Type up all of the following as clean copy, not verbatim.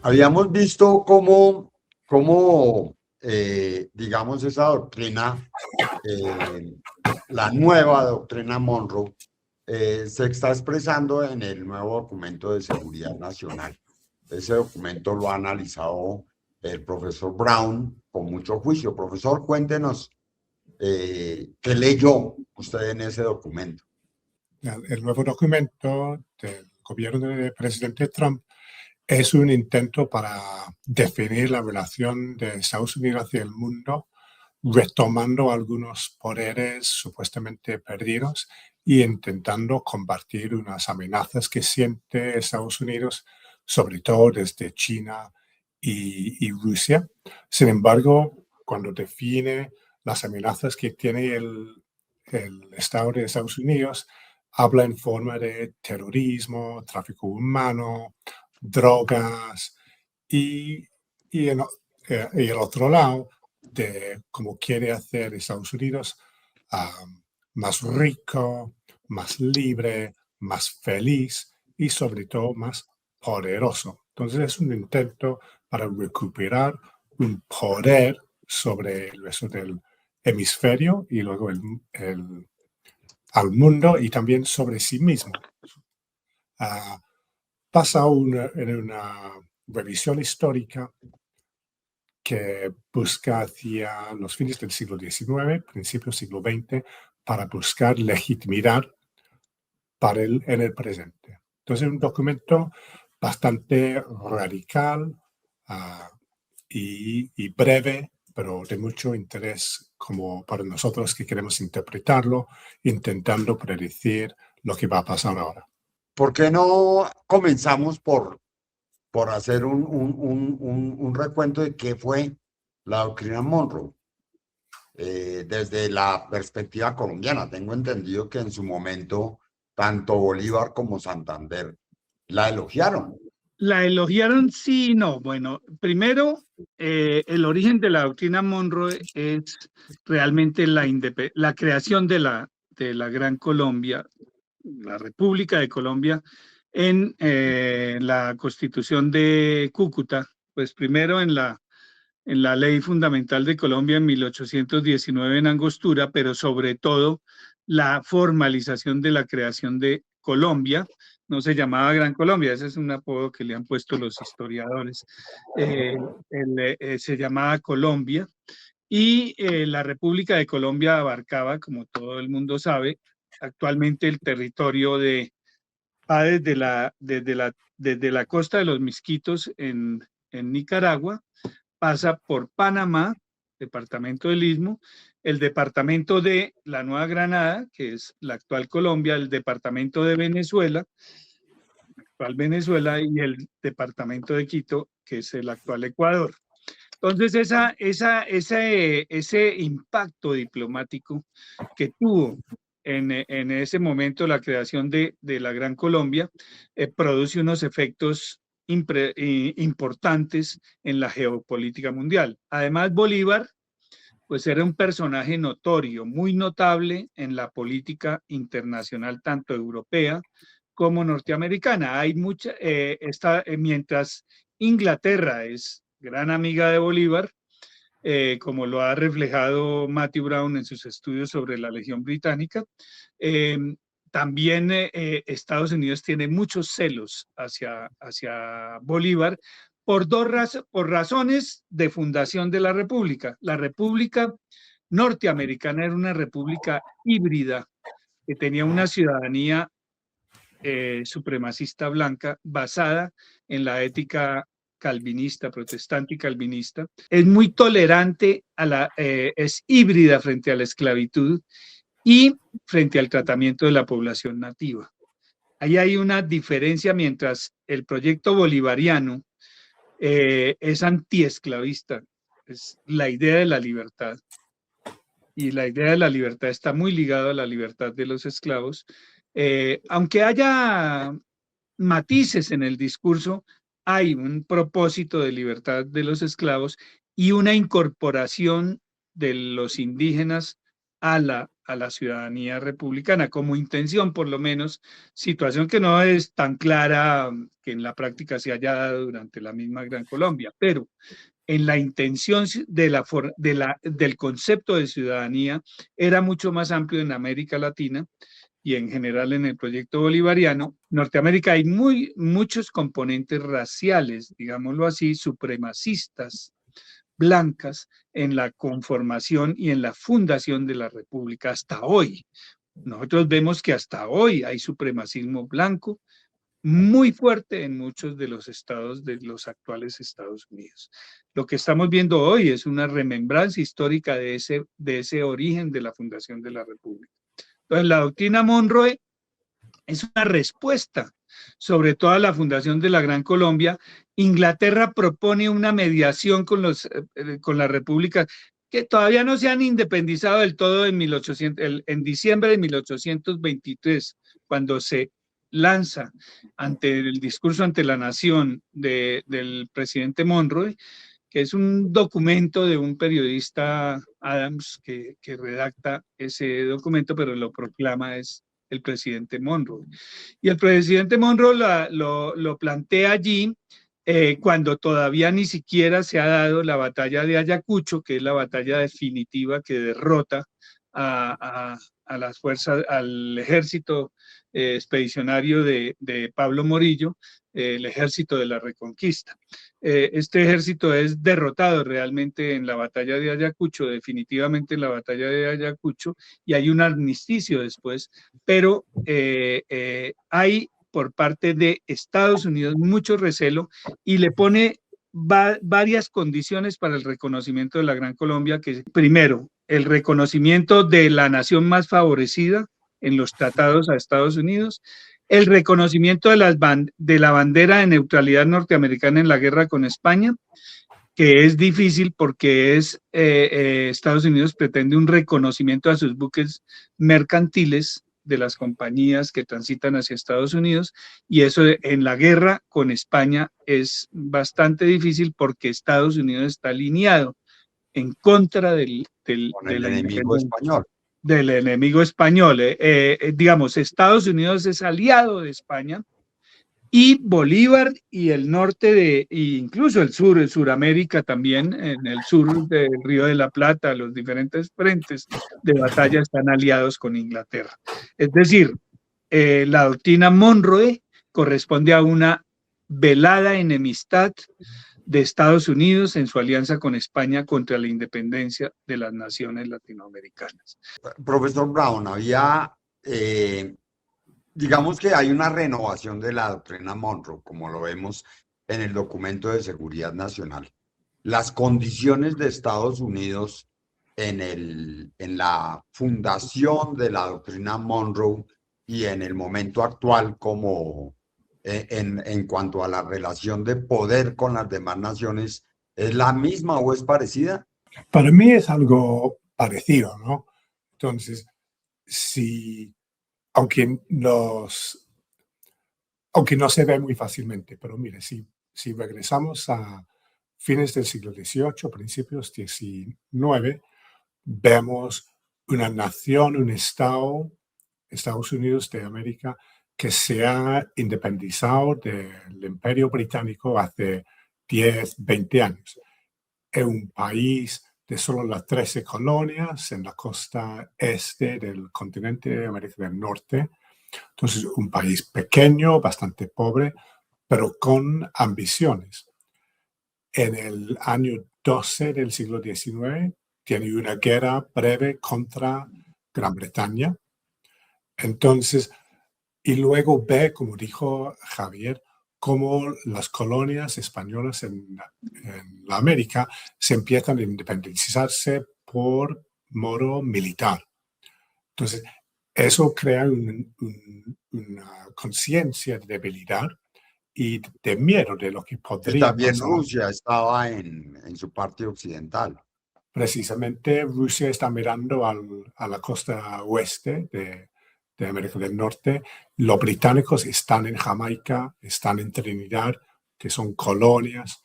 Habíamos visto cómo digamos, esa doctrina, eh, la nueva doctrina Monroe, se está expresando en el nuevo documento de seguridad nacional. Ese documento lo ha analizado el profesor Brown con mucho juicio. Profesor, cuéntenos qué leyó usted en ese documento. El nuevo documento del gobierno del presidente Trump es un intento para definir la relación de Estados Unidos hacia el mundo, retomando algunos poderes supuestamente perdidos y intentando combatir unas amenazas que siente Estados Unidos, sobre todo desde China y Rusia. Sin embargo, cuando define las amenazas que tiene el Estado de Estados Unidos, habla en forma de terrorismo, tráfico humano, drogas y, y, en, y el otro lado de cómo quiere hacer Estados Unidos más rico, más libre, más feliz y sobre todo más poderoso. Entonces es un intento para recuperar un poder sobre el resto del hemisferio y luego al mundo y también sobre sí mismo. Pasa en una revisión histórica que busca hacia los fines del siglo XIX, principios del siglo XX, para buscar legitimidad en el presente. Entonces es un documento bastante radical y breve, pero de mucho interés como para nosotros que queremos interpretarlo, intentando predecir lo que va a pasar ahora. ¿Por qué no comenzamos por hacer un recuento de qué fue la doctrina Monroe? Desde la perspectiva colombiana, tengo entendido que en su momento tanto Bolívar como Santander la elogiaron. La elogiaron, sí y no. Bueno, primero, el origen de la doctrina Monroe es realmente la creación de la Gran Colombia, la República de Colombia, en la Constitución de Cúcuta, pues primero en la Ley Fundamental de Colombia en 1819 en Angostura, pero sobre todo la formalización de la creación de Colombia. No se llamaba Gran Colombia, ese es un apodo que le han puesto los historiadores. Se llamaba Colombia y la República de Colombia abarcaba, como todo el mundo sabe, actualmente el territorio va desde la costa de los Misquitos en Nicaragua, pasa por Panamá, departamento del Istmo, el departamento de la Nueva Granada, que es la actual Colombia, el departamento de Venezuela, actual Venezuela, y el departamento de Quito, que es el actual Ecuador. Entonces, ese impacto diplomático que tuvo en ese momento la creación de la Gran Colombia, produce unos efectos importantes en la geopolítica mundial. Además, Bolívar, pues era un personaje notorio, muy notable en la política internacional, tanto europea como norteamericana. Hay mientras Inglaterra es gran amiga de Bolívar, como lo ha reflejado Matthew Brown en sus estudios sobre la Legión Británica, también Estados Unidos tiene muchos celos hacia Bolívar por razones de fundación de la República. La República norteamericana era una república híbrida que tenía una ciudadanía supremacista blanca basada en la ética calvinista, protestante y calvinista. Es muy tolerante es híbrida frente a la esclavitud y frente al tratamiento de la población nativa. Ahí hay una diferencia, mientras el proyecto bolivariano es antiesclavista, es la idea de la libertad. Y la idea de la libertad está muy ligada a la libertad de los esclavos. Aunque haya matices en el discurso, hay un propósito de libertad de los esclavos y una incorporación de los indígenas a a la ciudadanía republicana, como intención por lo menos, situación que no es tan clara que en la práctica se haya dado durante la misma Gran Colombia, pero en la intención del concepto de ciudadanía era mucho más amplio en América Latina y en general en el proyecto bolivariano. Norteamérica hay muchos componentes raciales, digámoslo así, supremacistas, blancas, en la conformación y en la fundación de la República hasta hoy. Nosotros vemos que hasta hoy hay supremacismo blanco muy fuerte en muchos de los estados de los actuales Estados Unidos. Lo que estamos viendo hoy es una remembranza histórica de ese origen de la fundación de la República. Entonces, la doctrina Monroe es una respuesta sobre toda la fundación de la Gran Colombia. Inglaterra propone una mediación con la República que todavía no se han independizado del todo en diciembre de 1823, cuando se lanza ante el discurso ante la nación del presidente Monroe, que es un documento de un periodista Adams que redacta ese documento, pero lo proclama es el presidente Monroe. Y el presidente Monroe lo plantea allí cuando todavía ni siquiera se ha dado la batalla de Ayacucho, que es la batalla definitiva que derrota a las fuerzas, al ejército expedicionario de Pablo Morillo, el ejército de la Reconquista. Este ejército es derrotado realmente en la batalla de Ayacucho, definitivamente en la batalla de Ayacucho, y hay un armisticio después, pero hay por parte de Estados Unidos mucho recelo y le pone varias condiciones para el reconocimiento de la Gran Colombia, que primero, el reconocimiento de la nación más favorecida en los tratados a Estados Unidos, el reconocimiento de la bandera de neutralidad norteamericana en la guerra con España, que es difícil porque Estados Unidos pretende un reconocimiento a sus buques mercantiles de las compañías que transitan hacia Estados Unidos, y eso en la guerra con España es bastante difícil porque Estados Unidos está alineado en contra de la enemigo español. Del enemigo español. Digamos, Estados Unidos es aliado de España y Bolívar y el norte e incluso el sur, Suramérica también, en el sur del Río de la Plata, los diferentes frentes de batalla están aliados con Inglaterra. Es decir, la doctrina Monroe corresponde a una velada enemistad de Estados Unidos en su alianza con España contra la independencia de las naciones latinoamericanas. Profesor Brown, digamos que hay una renovación de la doctrina Monroe, como lo vemos en el documento de seguridad nacional. Las condiciones de Estados Unidos en la fundación de la doctrina Monroe y en el momento actual como en cuanto a la relación de poder con las demás naciones, ¿es la misma o es parecida? Para mí es algo parecido, ¿no? Entonces, aunque no se ve muy fácilmente, pero mire, si regresamos a fines del siglo XVIII, principios XIX, vemos una nación, un estado, Estados Unidos de América, que se ha independizado del Imperio Británico hace 10, 20 años. Es un país de solo las 13 colonias en la costa este del continente de América del Norte. Entonces, un país pequeño, bastante pobre, pero con ambiciones. En el año 12 del siglo XIX, tiene una guerra breve contra Gran Bretaña. Entonces, y luego ve, como dijo Javier, cómo las colonias españolas en la América se empiezan a independizarse por modo militar. Entonces, eso crea una conciencia de debilidad y de miedo de lo que podría También pasar. Rusia estaba en su parte occidental. Precisamente Rusia está mirando a la costa oeste de América del Norte. Los británicos están en Jamaica, están en Trinidad, que son colonias,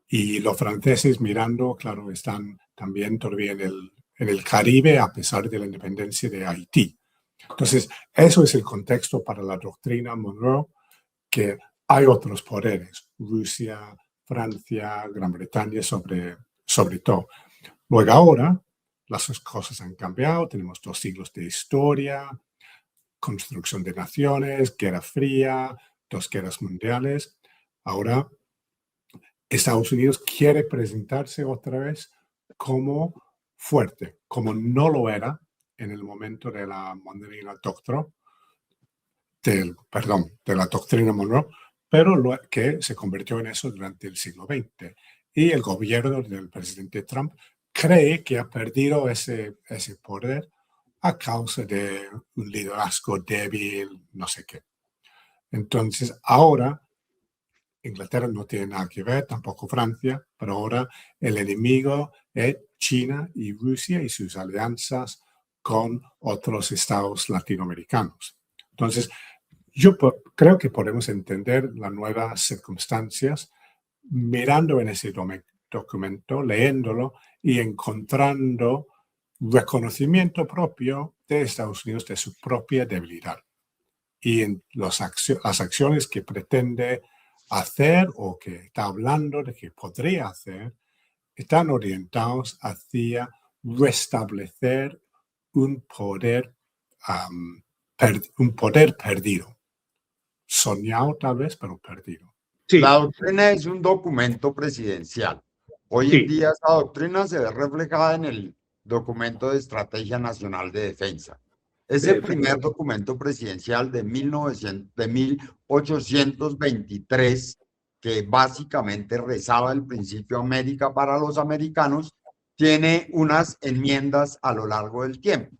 y los franceses mirando, claro, están también todavía en el Caribe a pesar de la independencia de Haití. Entonces, eso es el contexto para la doctrina Monroe, que hay otros poderes, Rusia, Francia, Gran Bretaña, sobre todo. Luego ahora, las cosas han cambiado, tenemos 2 siglos de historia, construcción de naciones, Guerra Fría, 2 guerras mundiales. Ahora, Estados Unidos quiere presentarse otra vez como fuerte, como no lo era en el momento de la Monroe Doctrine, de la doctrina Monroe, pero que se convirtió en eso durante el siglo XX. Y el gobierno del presidente Trump cree que ha perdido ese poder a causa de un liderazgo débil, no sé qué. Entonces, ahora Inglaterra no tiene nada que ver, tampoco Francia, pero ahora el enemigo es China y Rusia y sus alianzas con otros estados latinoamericanos. Entonces, yo creo que podemos entender las nuevas circunstancias mirando en ese documento, leyéndolo y encontrando reconocimiento propio de Estados Unidos de su propia debilidad y en las acciones que pretende hacer o que está hablando de que podría hacer, están orientados hacia restablecer un poder perdido. Soñado tal vez, pero perdido. Sí, La doctrina es un documento presidencial. Hoy en sí, día esa doctrina se ve reflejada en el documento de Estrategia Nacional de Defensa. Es el primer documento presidencial de 1823 que básicamente rezaba el principio América para los americanos. Tiene unas enmiendas a lo largo del tiempo.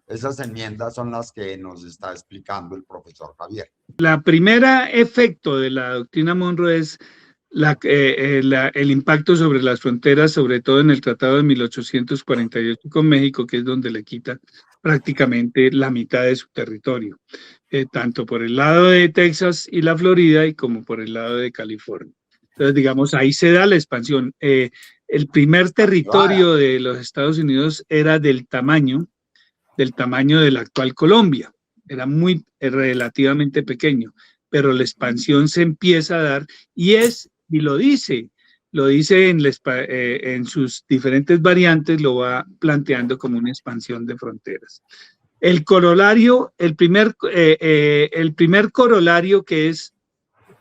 Esas enmiendas son las que nos está explicando el profesor Javier. la primera efecto de la doctrina Monroe es el impacto sobre las fronteras, sobre todo en el Tratado de 1848 con México, que es donde le quita prácticamente la mitad de su territorio, tanto por el lado de Texas y la Florida y como por el lado de California. Entonces, digamos, ahí se da la expansión. El primer territorio de los Estados Unidos era del tamaño de la actual Colombia. Era relativamente pequeño, pero la expansión se empieza a dar y lo dice en sus diferentes variantes, lo va planteando como una expansión de fronteras. El corolario, el primer corolario que es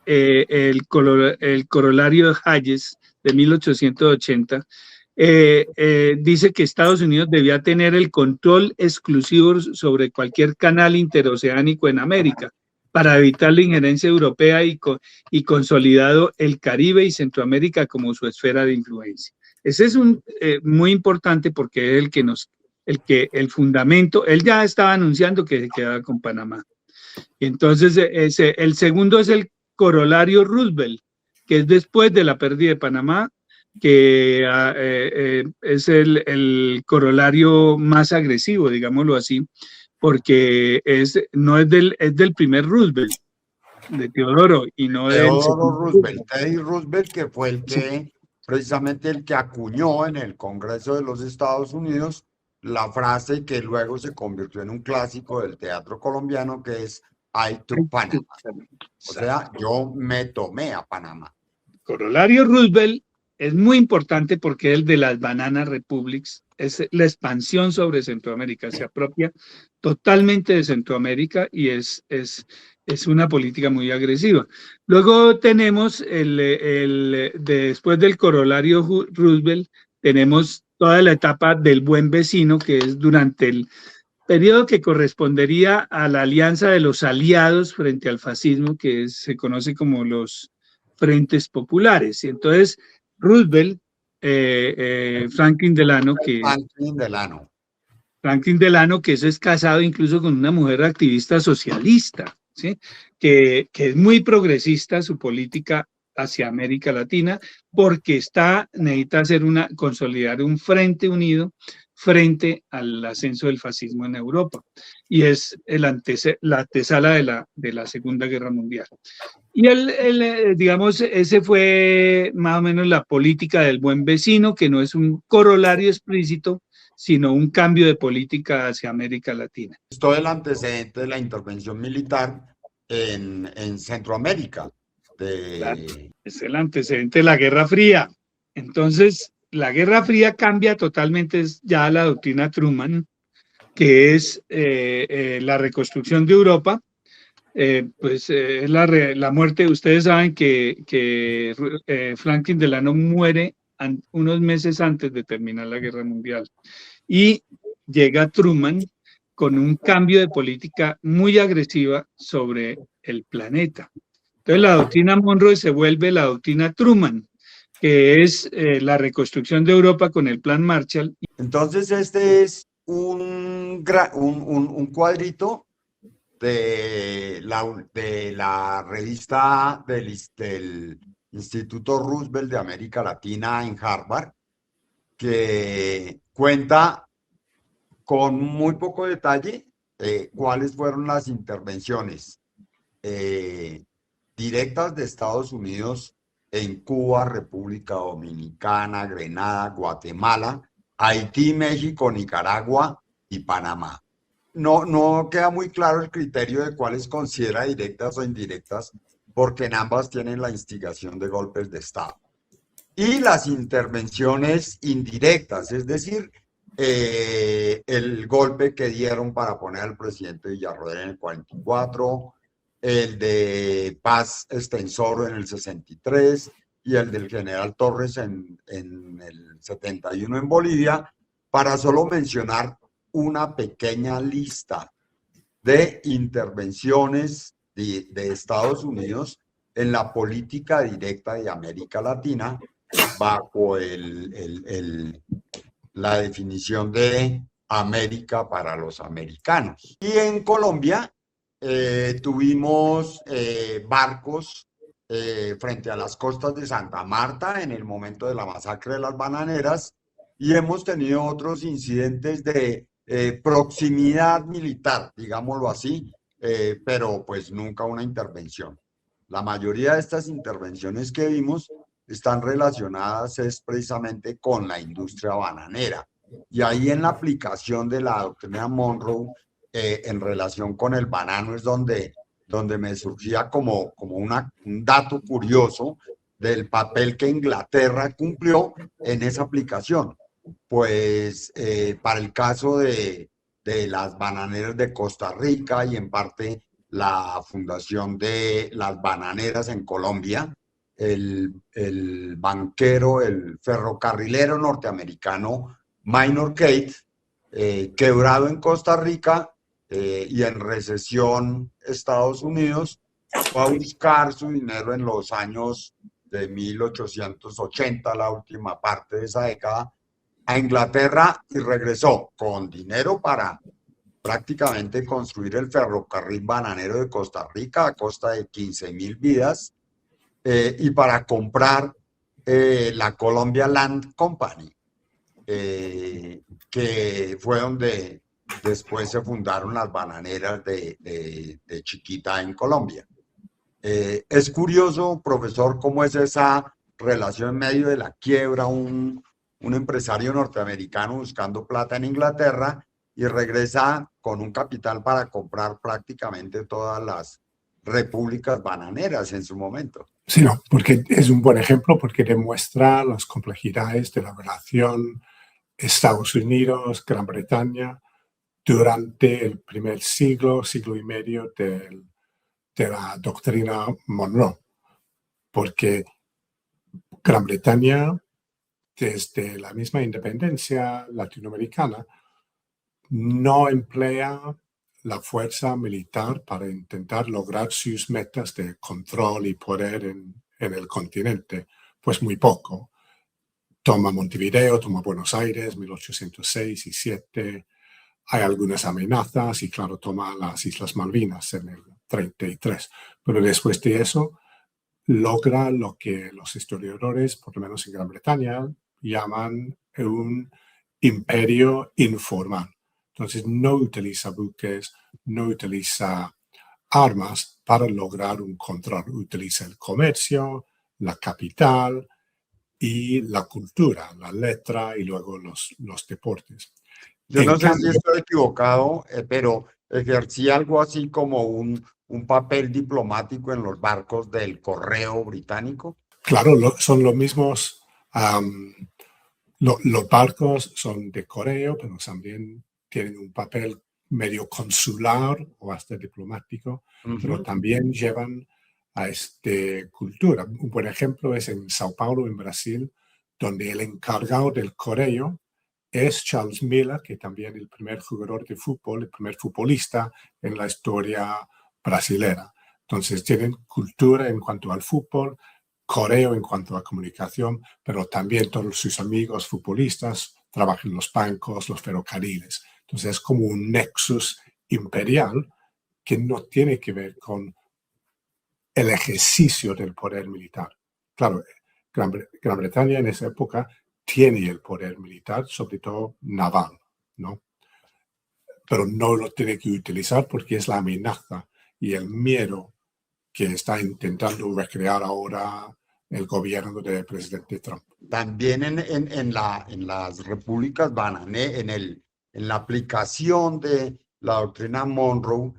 el corolario de Hayes de 1880, dice que Estados Unidos debía tener el control exclusivo sobre cualquier canal interoceánico en América para evitar la injerencia europea y consolidado el Caribe y Centroamérica como su esfera de influencia. Ese es muy importante porque es el fundamento, él ya estaba anunciando que se quedaba con Panamá. Y entonces el segundo es el corolario Roosevelt, que es después de la pérdida de Panamá, que es el corolario más agresivo, digámoslo así, porque es del primer Roosevelt, de Teodoro, y no del Teodoro Roosevelt, Teddy Roosevelt, que fue precisamente el que acuñó en el Congreso de los Estados Unidos la frase que luego se convirtió en un clásico del teatro colombiano, que es I took Panama. O sea, yo me tomé a Panamá. Corolario Roosevelt es muy importante porque es el de las Banana Republics, es la expansión sobre Centroamérica, se apropia totalmente de Centroamérica y es una política muy agresiva. Luego tenemos después del corolario Roosevelt, tenemos toda la etapa del buen vecino, que es durante el periodo que correspondería a la alianza de los aliados frente al fascismo, que se conoce como los frentes populares. Y entonces Roosevelt, Franklin Delano, que eso es casado incluso con una mujer activista socialista, ¿sí? que es muy progresista su política hacia América Latina, porque necesita consolidar un frente unido frente al ascenso del fascismo en Europa, y es la antesala de la Segunda Guerra Mundial. Y digamos, ese fue más o menos la política del buen vecino, que no es un corolario explícito, sino un cambio de política hacia América Latina. Esto es el antecedente de la intervención militar en Centroamérica. Claro, es el antecedente de la Guerra Fría. Entonces, la Guerra Fría cambia totalmente ya la doctrina Truman, que es la reconstrucción de Europa. Es la muerte. Ustedes saben que Franklin Delano muere unos meses antes de terminar la Guerra Mundial. Y llega Truman con un cambio de política muy agresiva sobre el planeta. Entonces la doctrina Monroe se vuelve la doctrina Truman, que es la reconstrucción de Europa con el Plan Marshall. Entonces este es un cuadrito de la revista del Instituto Roosevelt de América Latina en Harvard, que cuenta con muy poco detalle cuáles fueron las intervenciones directas de Estados Unidos en Cuba, República Dominicana, Grenada, Guatemala, Haití, México, Nicaragua y Panamá. No queda muy claro el criterio de cuáles considera directas o indirectas, porque en ambas tienen la instigación de golpes de Estado. Y las intervenciones indirectas, es decir, el golpe que dieron para poner al presidente Villarroel en el 44, el de Paz Extensoro en el 63 y el del general Torres en el 71 en Bolivia, para solo mencionar una pequeña lista de intervenciones de Estados Unidos en la política directa de América Latina bajo la definición de América para los americanos. Y en Colombia tuvimos barcos frente a las costas de Santa Marta en el momento de la masacre de las bananeras, y hemos tenido otros incidentes de proximidad militar, digámoslo así, pero pues nunca una intervención. La mayoría de estas intervenciones que vimos están relacionadas precisamente con la industria bananera. Y ahí en la aplicación de la doctrina Monroe en relación con el banano es donde me surgía como un dato curioso del papel que Inglaterra cumplió en esa aplicación. Pues para el caso de las bananeras de Costa Rica y en parte la fundación de las bananeras en Colombia, el banquero, el ferrocarrilero norteamericano Minor Keith, quebrado en Costa Rica y en recesión Estados Unidos, fue a buscar su dinero en los años de 1880, la última parte de esa década, a Inglaterra, y regresó con dinero para prácticamente construir el ferrocarril bananero de Costa Rica a costa de 15.000 vidas y para comprar la Colombia Land Company, que fue donde después se fundaron las bananeras de Chiquita en Colombia. Es curioso, profesor, cómo es esa relación en medio de la quiebra, un empresario norteamericano buscando plata en Inglaterra y regresa con un capital para comprar prácticamente todas las repúblicas bananeras en su momento. Sí, no, porque es un buen ejemplo porque demuestra las complejidades de la relación Estados Unidos, Gran Bretaña, durante el primer siglo y medio de la doctrina Monroe. Porque Gran Bretaña, desde la misma independencia latinoamericana, no emplea la fuerza militar para intentar lograr sus metas de control y poder en el continente, pues muy poco. Toma Montevideo, toma Buenos Aires, 1806 y 7. Hay algunas amenazas y, claro, toma las Islas Malvinas en el 33. Pero después de eso, logra lo que los historiadores, por lo menos en Gran Bretaña, llaman un imperio informal. Entonces, no utiliza buques, no utiliza armas para lograr un control. Utiliza el comercio, la capital y la cultura, la letra y luego los deportes. Yo En no sé si cambio, estoy equivocado, pero ejercía algo así como un papel diplomático en los barcos del correo británico. claro, son los mismos, los barcos son de correo, pero también tienen un papel medio consular o hasta diplomático, pero Ujú. también llevan a cultura. Un buen ejemplo es en Sao Paulo, en Brasil, donde el encargado del correo es Charles Miller, que también es el primer jugador de fútbol, el primer futbolista en la historia brasilera. Entonces tienen cultura en cuanto al fútbol, correo en cuanto a comunicación, pero también todos sus amigos futbolistas trabajan en los bancos, los ferrocarriles. Entonces es como un nexus imperial que no tiene que ver con el ejercicio del poder militar. Claro, Gran Bretaña en esa época tiene el poder militar, sobre todo naval, ¿no? Pero no lo tiene que utilizar porque es la amenaza y el miedo que está intentando recrear ahora el gobierno del presidente Trump. También en las repúblicas banané, en la aplicación de la doctrina Monroe,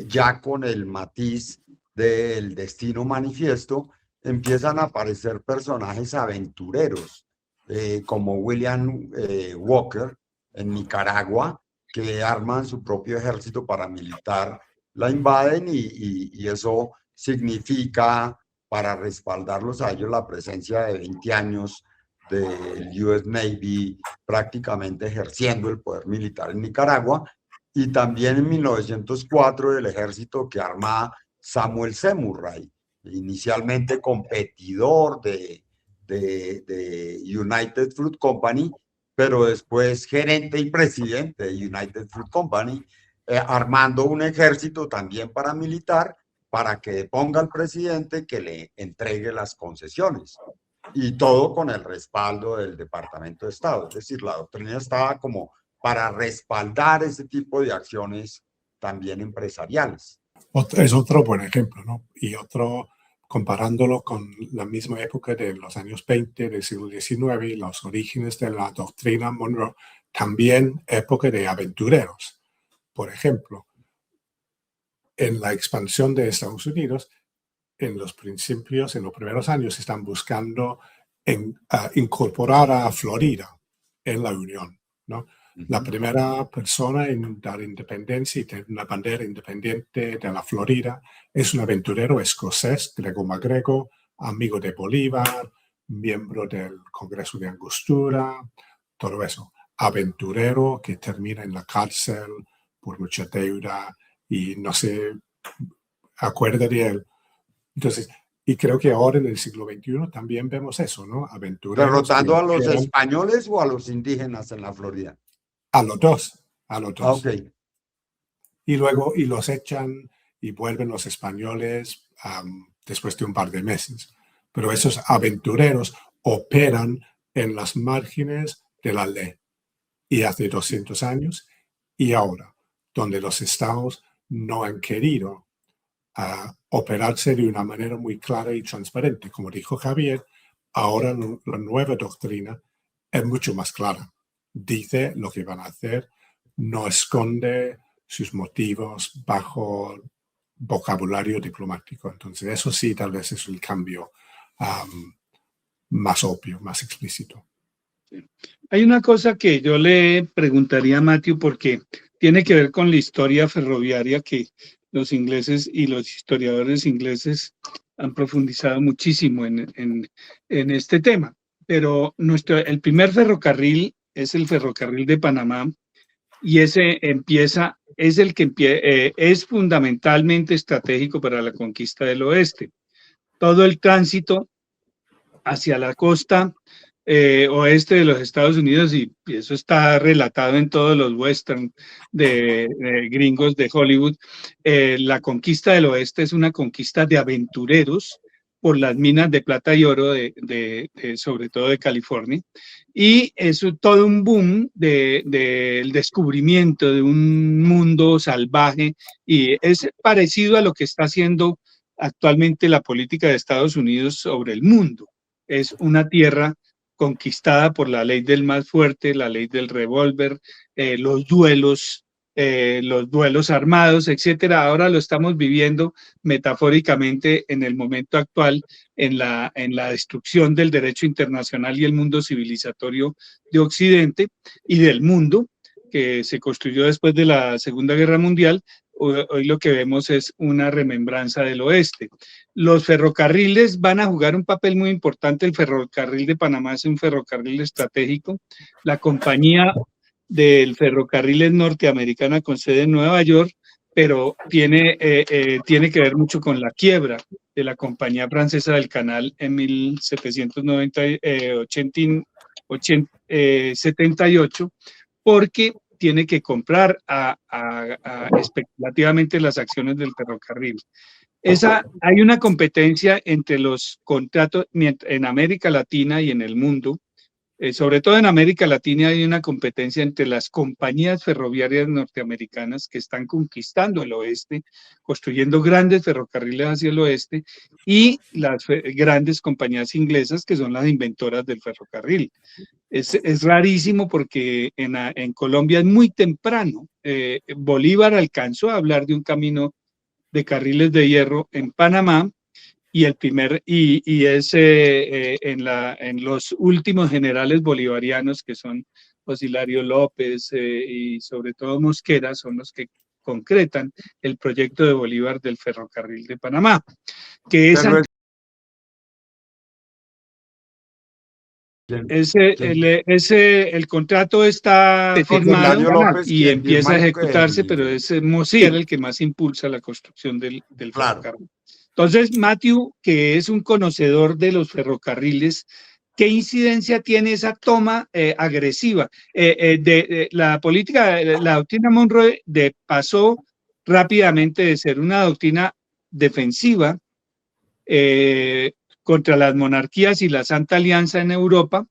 ya con el matiz del destino manifiesto, empiezan a aparecer personajes aventureros, como William Walker en Nicaragua, que arman su propio ejército paramilitar, la invaden y eso significa para respaldarlos a ellos la presencia de 20 años del US Navy prácticamente ejerciendo el poder militar en Nicaragua, y también en 1904 el ejército que arma Samuel Seymour, inicialmente competidor de United Fruit Company, pero después gerente y presidente de United Fruit Company, armando un ejército también paramilitar para que ponga al presidente que le entregue las concesiones. Y todo con el respaldo del Departamento de Estado. Es decir, la doctrina estaba como para respaldar ese tipo de acciones también empresariales. Es otro buen ejemplo, ¿no? Y otro, comparándolo con la misma época de los años 20 del siglo XIX y los orígenes de la doctrina Monroe, también época de aventureros. Por ejemplo, en la expansión de Estados Unidos, en los principios, en los primeros años, están buscando incorporar a Florida en la Unión, ¿no? La primera persona en dar independencia y tener una bandera independiente de la Florida es un aventurero escocés, Grego MacGregor, amigo de Bolívar, miembro del Congreso de Angostura, todo eso. Aventurero que termina en la cárcel por mucha deuda y no se acuerda de él. Entonces, y creo que ahora en el siglo XXI también vemos eso, ¿no? Aventureros. ¿Derrotando a los españoles o a los indígenas en la Florida? A los dos, a los dos. Okay. Y luego, y los echan y vuelven los españoles después de un par de meses. Pero esos aventureros operan en las márgenes de la ley. Y hace 200 años y ahora, donde los estados no han querido operarse de una manera muy clara y transparente. Como dijo Javier, ahora la nueva doctrina es mucho más clara. Dice lo que van a hacer, no esconde sus motivos bajo vocabulario diplomático. Entonces, eso sí, tal vez es el cambio más obvio, más explícito. Hay una cosa que yo le preguntaría a Matthew porque tiene que ver con la historia ferroviaria que los ingleses y los historiadores ingleses han profundizado muchísimo en este tema. Pero el primer ferrocarril es el ferrocarril de Panamá y ese es fundamentalmente estratégico para la conquista del oeste. Todo el tránsito hacia la costa oeste de los Estados Unidos, y eso está relatado en todos los western de gringos de Hollywood, la conquista del oeste es una conquista de aventureros por las minas de plata y oro sobre todo de California, y es todo un boom del descubrimiento de un mundo salvaje, y es parecido a lo que está haciendo actualmente la política de Estados Unidos sobre el mundo. Es una tierra conquistada por la ley del más fuerte, la ley del revólver, los duelos armados, etcétera. Ahora lo estamos viviendo metafóricamente en el momento actual, en la destrucción del derecho internacional y el mundo civilizatorio de Occidente y del mundo que se construyó después de la Segunda Guerra Mundial. Hoy lo que vemos es una remembranza del oeste. Los ferrocarriles van a jugar un papel muy importante. El ferrocarril de Panamá es un ferrocarril estratégico. La compañía del ferrocarril es norteamericana con sede en Nueva York, pero tiene que ver mucho con la quiebra de la compañía francesa del canal en 1778, porque tiene que comprar especulativamente las acciones del ferrocarril. Hay una competencia entre los contratos en América Latina y en el mundo. Sobre todo en América Latina hay una competencia entre las compañías ferroviarias norteamericanas que están conquistando el oeste, construyendo grandes ferrocarriles hacia el oeste, y las grandes compañías inglesas que son las inventoras del ferrocarril. Es rarísimo porque en Colombia es muy temprano. Bolívar alcanzó a hablar de un camino de carriles de hierro en Panamá, y en los últimos generales bolivarianos, que son José Hilario López y sobre todo Mosquera, son los que concretan el proyecto de Bolívar del ferrocarril de Panamá, que es el contrato está firmado y empieza a ejecutarse, pero es Mosquera el que más impulsa la construcción del ferrocarril. Entonces, Matthew, que es un conocedor de los ferrocarriles, ¿qué incidencia tiene esa toma agresiva? La política, la doctrina Monroe pasó rápidamente de ser una doctrina defensiva contra las monarquías y la Santa Alianza en Europa.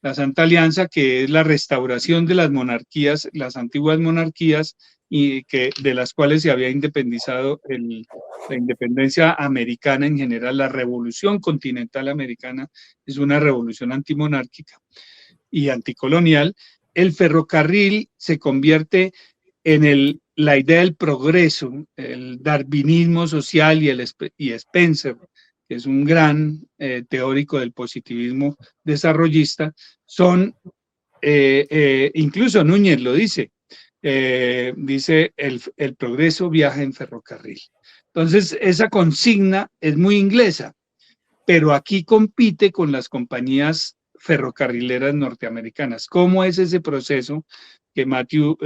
La Santa Alianza, que es la restauración de las monarquías, las antiguas monarquías, y de las cuales se había independizado la independencia americana en general. La revolución continental americana es una revolución antimonárquica y anticolonial. El ferrocarril se convierte en la idea del progreso, el darwinismo social, y Spencer, que es un gran teórico del positivismo desarrollista, incluso Núñez lo dice, dice el progreso viaja en ferrocarril. Entonces, esa consigna es muy inglesa, pero aquí compite con las compañías ferrocarrileras norteamericanas. ¿Cómo es ese proceso? Que Matthew,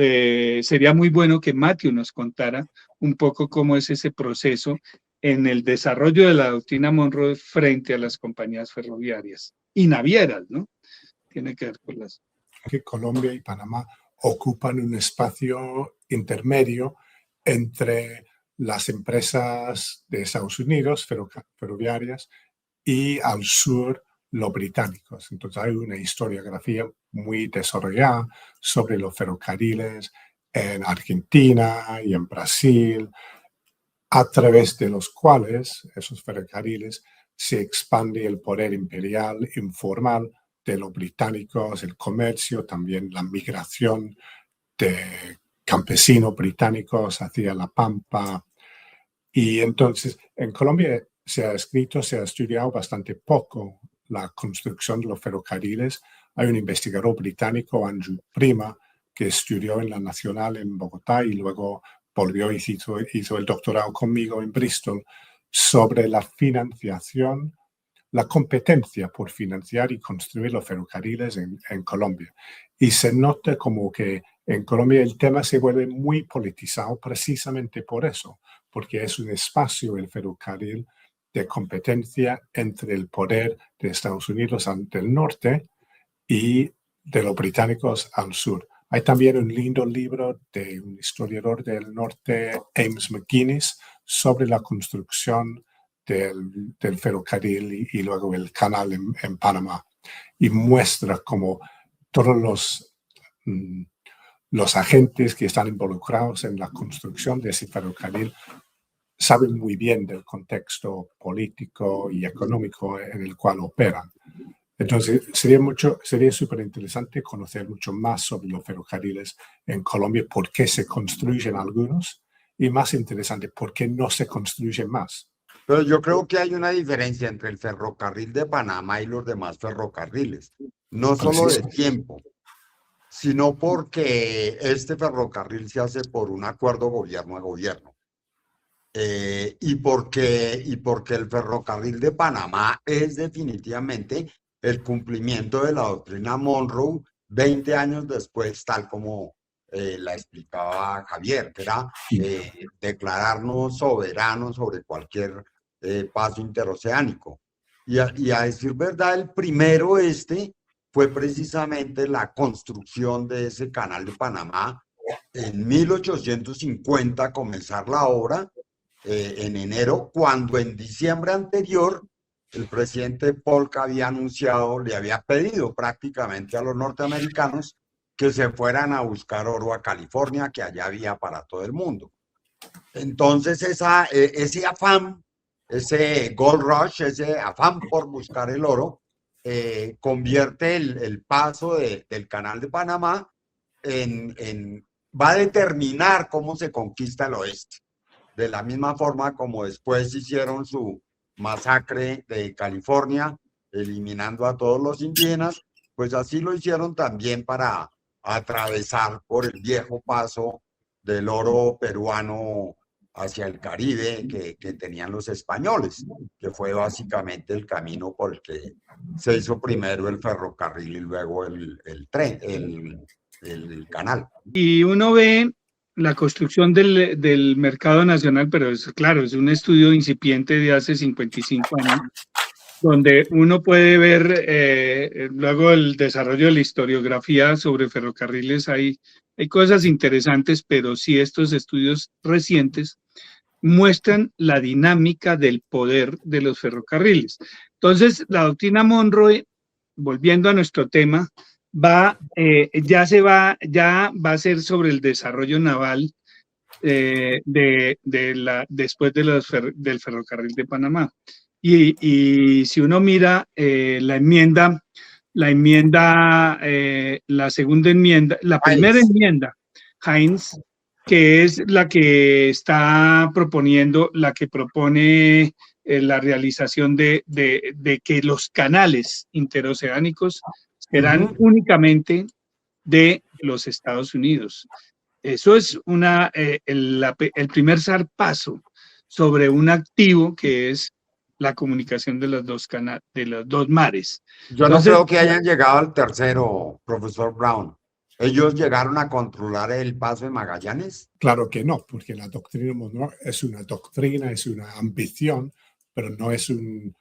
sería muy bueno que Matthew nos contara un poco cómo es ese proceso en el desarrollo de la doctrina Monroe frente a las compañías ferroviarias y navieras, ¿no? Tiene que ver con las... Que Colombia y Panamá ocupan un espacio intermedio entre las empresas de Estados Unidos ferroviarias y al sur los británicos. Entonces hay una historiografía muy desarrollada sobre los ferrocarriles en Argentina y en Brasil, a través de los cuales esos ferrocarriles se expande el poder imperial informal de los británicos, el comercio, también la migración de campesinos británicos hacia la Pampa. Y entonces en Colombia se ha estudiado bastante poco la construcción de los ferrocarriles. Hay un investigador británico, Andrew Prima, que estudió en la Nacional en Bogotá y luego volvió y hizo el doctorado conmigo en Bristol sobre la financiación, la competencia por financiar y construir los ferrocarriles en Colombia. Y se nota como que en Colombia el tema se vuelve muy politizado precisamente por eso, porque es un espacio, el ferrocarril, de competencia entre el poder de Estados Unidos del norte y de los británicos al sur. Hay también un lindo libro de un historiador del norte, Ames McGuinness, sobre la construcción del ferrocarril y luego el canal en Panamá. Y muestra cómo todos los agentes que están involucrados en la construcción de ese ferrocarril saben muy bien del contexto político y económico en el cual operan. Entonces, sería súper interesante conocer mucho más sobre los ferrocarriles en Colombia, por qué se construyen algunos, y más interesante, por qué no se construyen más. Pero yo creo que hay una diferencia entre el ferrocarril de Panamá y los demás ferrocarriles, no solo de tiempo, sino porque este ferrocarril se hace por un acuerdo gobierno a gobierno. Y porque el ferrocarril de Panamá es definitivamente el cumplimiento de la doctrina Monroe 20 años después, tal como la explicaba Javier, que era declararnos soberanos sobre cualquier paso interoceánico. Y a decir verdad, el primero fue precisamente la construcción de ese canal de Panamá en 1850, comenzar la obra en enero, cuando en diciembre anterior el presidente Polk había anunciado, le había pedido prácticamente a los norteamericanos que se fueran a buscar oro a California, que allá había para todo el mundo. Entonces ese afán, ese gold rush, ese afán por buscar el oro, convierte el paso del canal de Panamá va a determinar cómo se conquista el oeste. De la misma forma como después hicieron su masacre de California, eliminando a todos los indígenas, pues así lo hicieron también para atravesar por el viejo paso del oro peruano hacia el Caribe que tenían los españoles, que fue básicamente el camino por el que se hizo primero el ferrocarril y luego el tren, el canal. Y uno ve la construcción del mercado nacional, pero claro, es un estudio incipiente de hace 55 años, donde uno puede ver luego el desarrollo de la historiografía sobre ferrocarriles. Hay cosas interesantes, pero sí estos estudios recientes muestran la dinámica del poder de los ferrocarriles. Entonces, la doctrina Monroe, volviendo a nuestro tema, ya va a ser sobre el desarrollo naval después del ferrocarril de Panamá. Y si uno mira la segunda enmienda, la primera enmienda, Hines, que es la que está proponiendo, la que propone la realización de que los canales interoceánicos serán únicamente de los Estados Unidos. Eso es el primer zarpazo sobre un activo que es la comunicación de los dos mares. Yo no creo que hayan llegado al tercero, profesor Brown. ¿Ellos llegaron a controlar el paso de Magallanes? Claro que no, porque la doctrina Monroe es una doctrina, es una ambición, pero no es un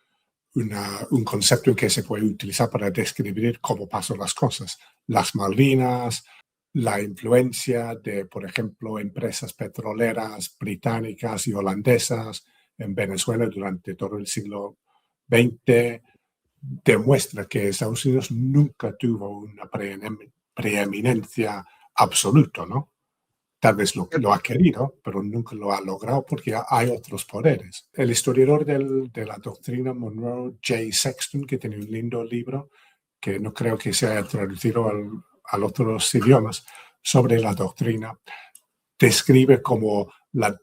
concepto que se puede utilizar para describir cómo pasan las cosas. Las Malvinas, la influencia de, por ejemplo, empresas petroleras británicas y holandesas en Venezuela durante todo el siglo XX demuestra que Estados Unidos nunca tuvo una preeminencia absoluta, ¿no? Tal vez lo ha querido, pero nunca lo ha logrado porque hay otros poderes. El historiador de la doctrina Monroe, Jay Sexton, que tiene un lindo libro que no creo que se haya traducido a otros idiomas, sobre la doctrina, describe como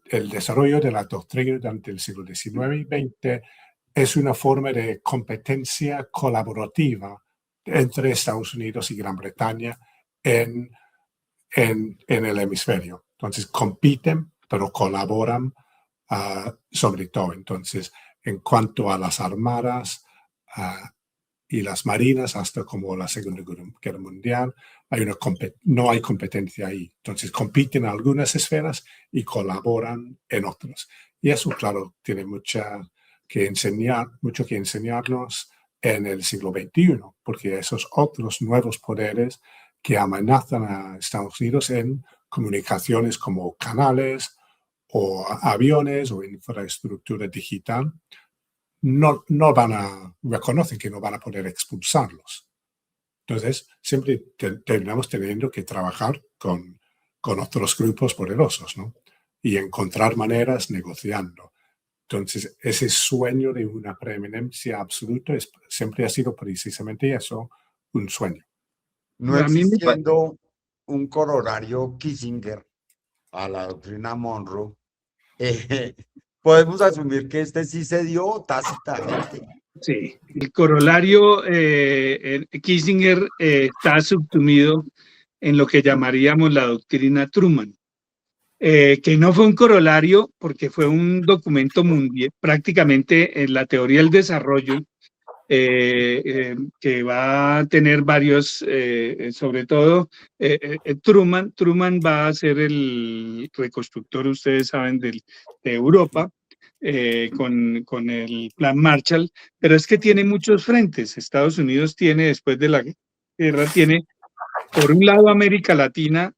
el desarrollo de la doctrina durante el siglo XIX y XX es una forma de competencia colaborativa entre Estados Unidos y Gran Bretaña en el hemisferio. Entonces compiten, pero colaboran sobre todo. Entonces, en cuanto a las armadas y las marinas, hasta como la Segunda Guerra Mundial, no hay competencia ahí. Entonces compiten en algunas esferas y colaboran en otras. Y eso, claro, tiene mucho que enseñarnos en el siglo XXI, porque esos otros nuevos poderes que amenazan a Estados Unidos en comunicaciones como canales o aviones o infraestructura digital, no reconocen que no van a poder expulsarlos. Entonces, siempre terminamos teniendo que trabajar con otros grupos poderosos, ¿no? Y encontrar maneras negociando. Entonces, ese sueño de una preeminencia absoluta siempre ha sido precisamente eso, un sueño. No A mí me existiendo un corolario Kissinger a la doctrina Monroe, podemos asumir que este sí se dio tácitamente. Sí, el corolario Kissinger está subsumido en lo que llamaríamos la doctrina Truman, que no fue un corolario porque fue un documento mundial, prácticamente en la teoría del desarrollo, que va a tener varios, sobre todo Truman va a ser el reconstructor, ustedes saben, de Europa. Con el plan Marshall, pero es que tiene muchos frentes. Estados Unidos tiene, después de la guerra, tiene por un lado América Latina,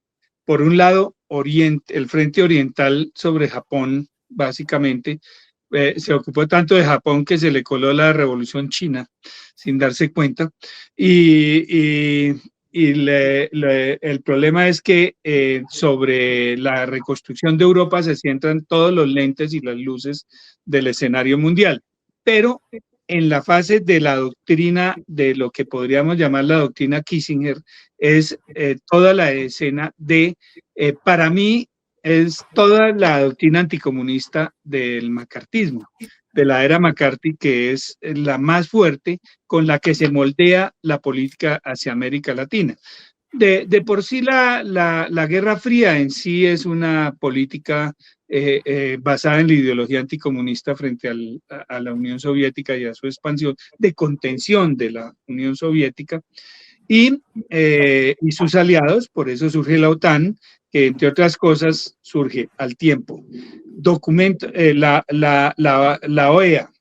por un lado Oriente, el frente oriental sobre Japón, básicamente. Se ocupó tanto de Japón que se le coló la Revolución China sin darse cuenta. El problema es que sobre la reconstrucción de Europa se centran todos los lentes y las luces del escenario mundial, pero en la fase de la doctrina, de lo que podríamos llamar la doctrina Kissinger, es toda la escena de, para mí, es toda la doctrina anticomunista del macartismo, de la era McCarthy, que es la más fuerte con la que se moldea la política hacia América Latina. De por sí la Guerra Fría en sí es una política basada en la ideología anticomunista frente a la Unión Soviética y a su expansión, de contención de la Unión Soviética y sus aliados, por eso surge la OTAN, que entre otras cosas surge al tiempo. La OEA,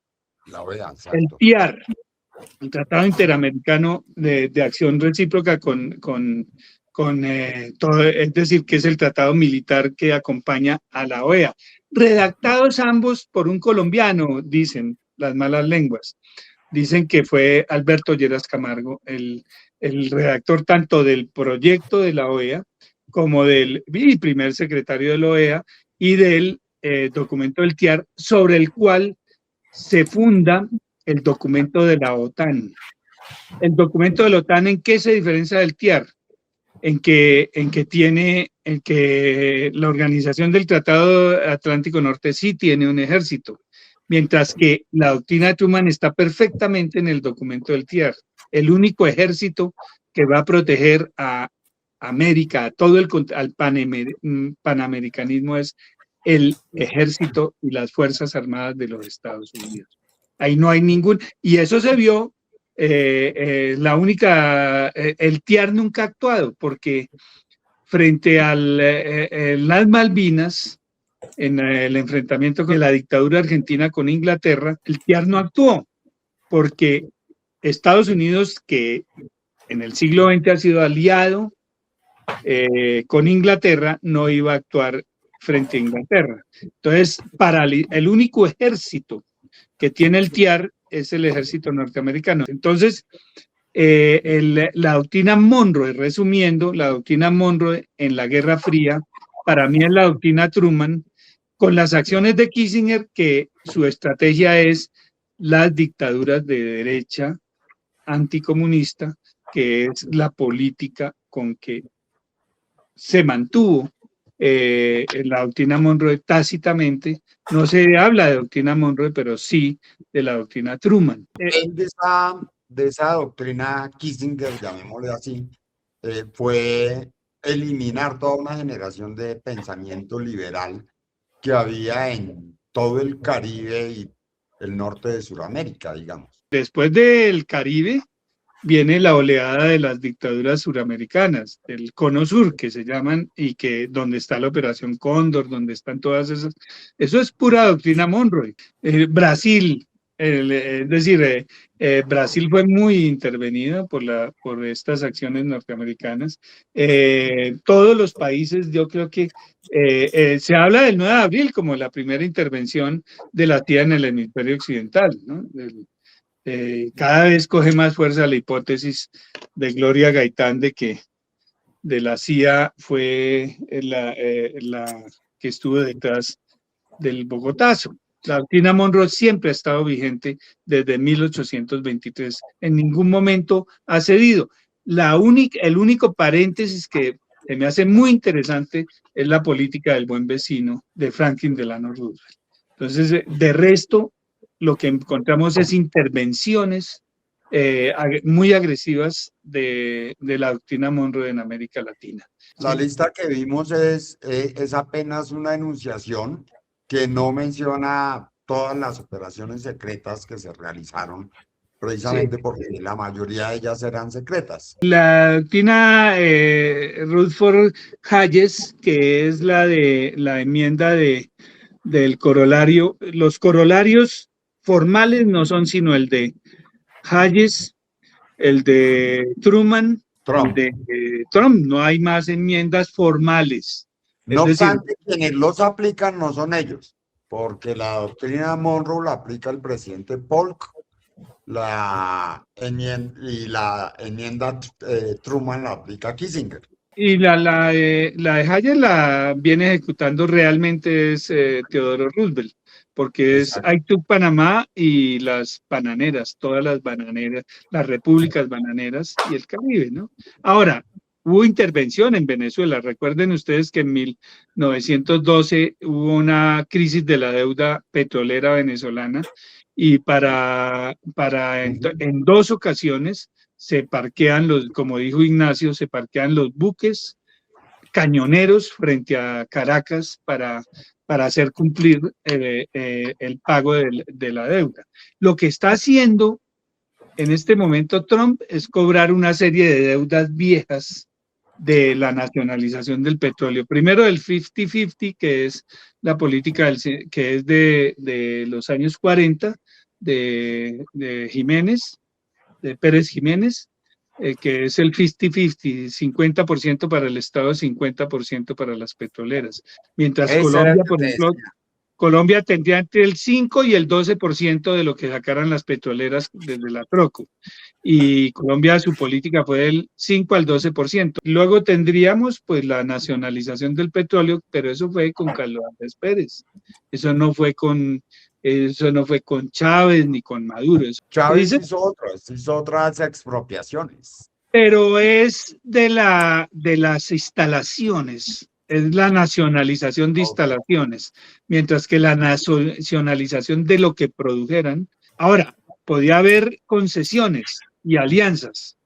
el TIAR, el Tratado Interamericano de Acción Recíproca con todo, es decir, que es el tratado militar que acompaña a la OEA. Redactados ambos por un colombiano, dicen las malas lenguas. Dicen que fue Alberto Lleras Camargo, el redactor tanto del proyecto de la OEA como del primer secretario de la OEA y del documento del TIAR, sobre el cual se funda el documento de la OTAN. El documento de la OTAN, ¿en qué se diferencia del TIAR? En que la Organización del Tratado Atlántico Norte sí tiene un ejército, mientras que la doctrina de Truman está perfectamente en el documento del TIAR. El único ejército que va a proteger a América, a todo al panamericanismo, es el ejército y las Fuerzas Armadas de los Estados Unidos. Ahí no hay ningún, y eso se vio, el TIAR nunca ha actuado, porque frente a las Malvinas, en el enfrentamiento con la dictadura argentina con Inglaterra, el TIAR no actuó, porque Estados Unidos, que en el siglo XX ha sido aliado con Inglaterra, no iba a actuar frente a Inglaterra. Entonces, el único ejército que tiene el TIAR es el ejército norteamericano. Entonces, la doctrina Monroe, resumiendo, la doctrina Monroe en la Guerra Fría, para mí es la doctrina Truman, con las acciones de Kissinger, que su estrategia es las dictaduras de derecha anticomunista, que es la política con que se mantuvo en la doctrina Monroe tácitamente. No se habla de doctrina Monroe, pero sí de la doctrina Truman. De esa doctrina Kissinger, llamémosle así, fue eliminar toda una generación de pensamiento liberal que había en todo el Caribe y el norte de Sudamérica, digamos. Después del Caribe viene la oleada de las dictaduras suramericanas, del Cono Sur, que se llaman, y que donde está la Operación Cóndor, donde están todas esas. Eso es pura doctrina Monroe. Brasil, es decir, Brasil fue muy intervenido por estas acciones norteamericanas. Todos los países, yo creo que se habla del 9 de abril como la primera intervención de la CIA en el hemisferio occidental, ¿no? Cada vez coge más fuerza la hipótesis de Gloria Gaitán de que de la CIA fue la que estuvo detrás del Bogotazo. La doctrina Monroe siempre ha estado vigente desde 1823. En ningún momento ha cedido. El único paréntesis que se me hace muy interesante es la política del buen vecino de Franklin Delano Roosevelt. Entonces, de resto, lo que encontramos es intervenciones muy agresivas de la doctrina Monroe en América Latina. La ¿Sí? lista que vimos es apenas una enunciación que no menciona todas las operaciones secretas que se realizaron, precisamente Sí. porque la mayoría de ellas eran secretas. La doctrina Rutherford Hayes, que es la de la enmienda del corolario, los corolarios formales no son sino el de Hayes, el de Truman, el Trump. de Trump. No hay más enmiendas formales. No Es decir, obstante, quienes los aplican no son ellos, porque la doctrina Monroe la aplica el presidente Polk, la enmienda Truman la aplica Kissinger. y la de Hayes la viene ejecutando realmente es Teodoro Roosevelt, porque es Exacto. Actúa Panamá y las bananeras, todas las bananeras, las repúblicas bananeras y el Caribe, ¿no? Ahora, hubo intervención en Venezuela. Recuerden ustedes que en 1912 hubo una crisis de la deuda petrolera venezolana y en dos ocasiones se parquean como dijo Ignacio, se parquean los buques cañoneros frente a Caracas para hacer cumplir el pago de la deuda. Lo que está haciendo en este momento Trump es cobrar una serie de deudas viejas de la nacionalización del petróleo. Primero el 50-50, que es la política que es de los años 40 de Jiménez, de Pérez Jiménez, que es el 50-50, 50% para el Estado, 50% para las petroleras. Mientras Ese era el Colombia, que por te ejemplo, decía. Colombia tendría entre el 5 y el 12% de lo que sacaran las petroleras desde la Troco. Y Colombia, su política fue del 5 al 12%. Luego tendríamos pues la nacionalización del petróleo, pero eso fue con Carlos Andrés Pérez. Eso no fue con Chávez ni con Maduro. Chávez Dice, hizo otras expropiaciones. pero es de las instalaciones, es la nacionalización de instalaciones, mientras que la nacionalización de lo que produjeran. Ahora, podía haber concesiones y alianzas.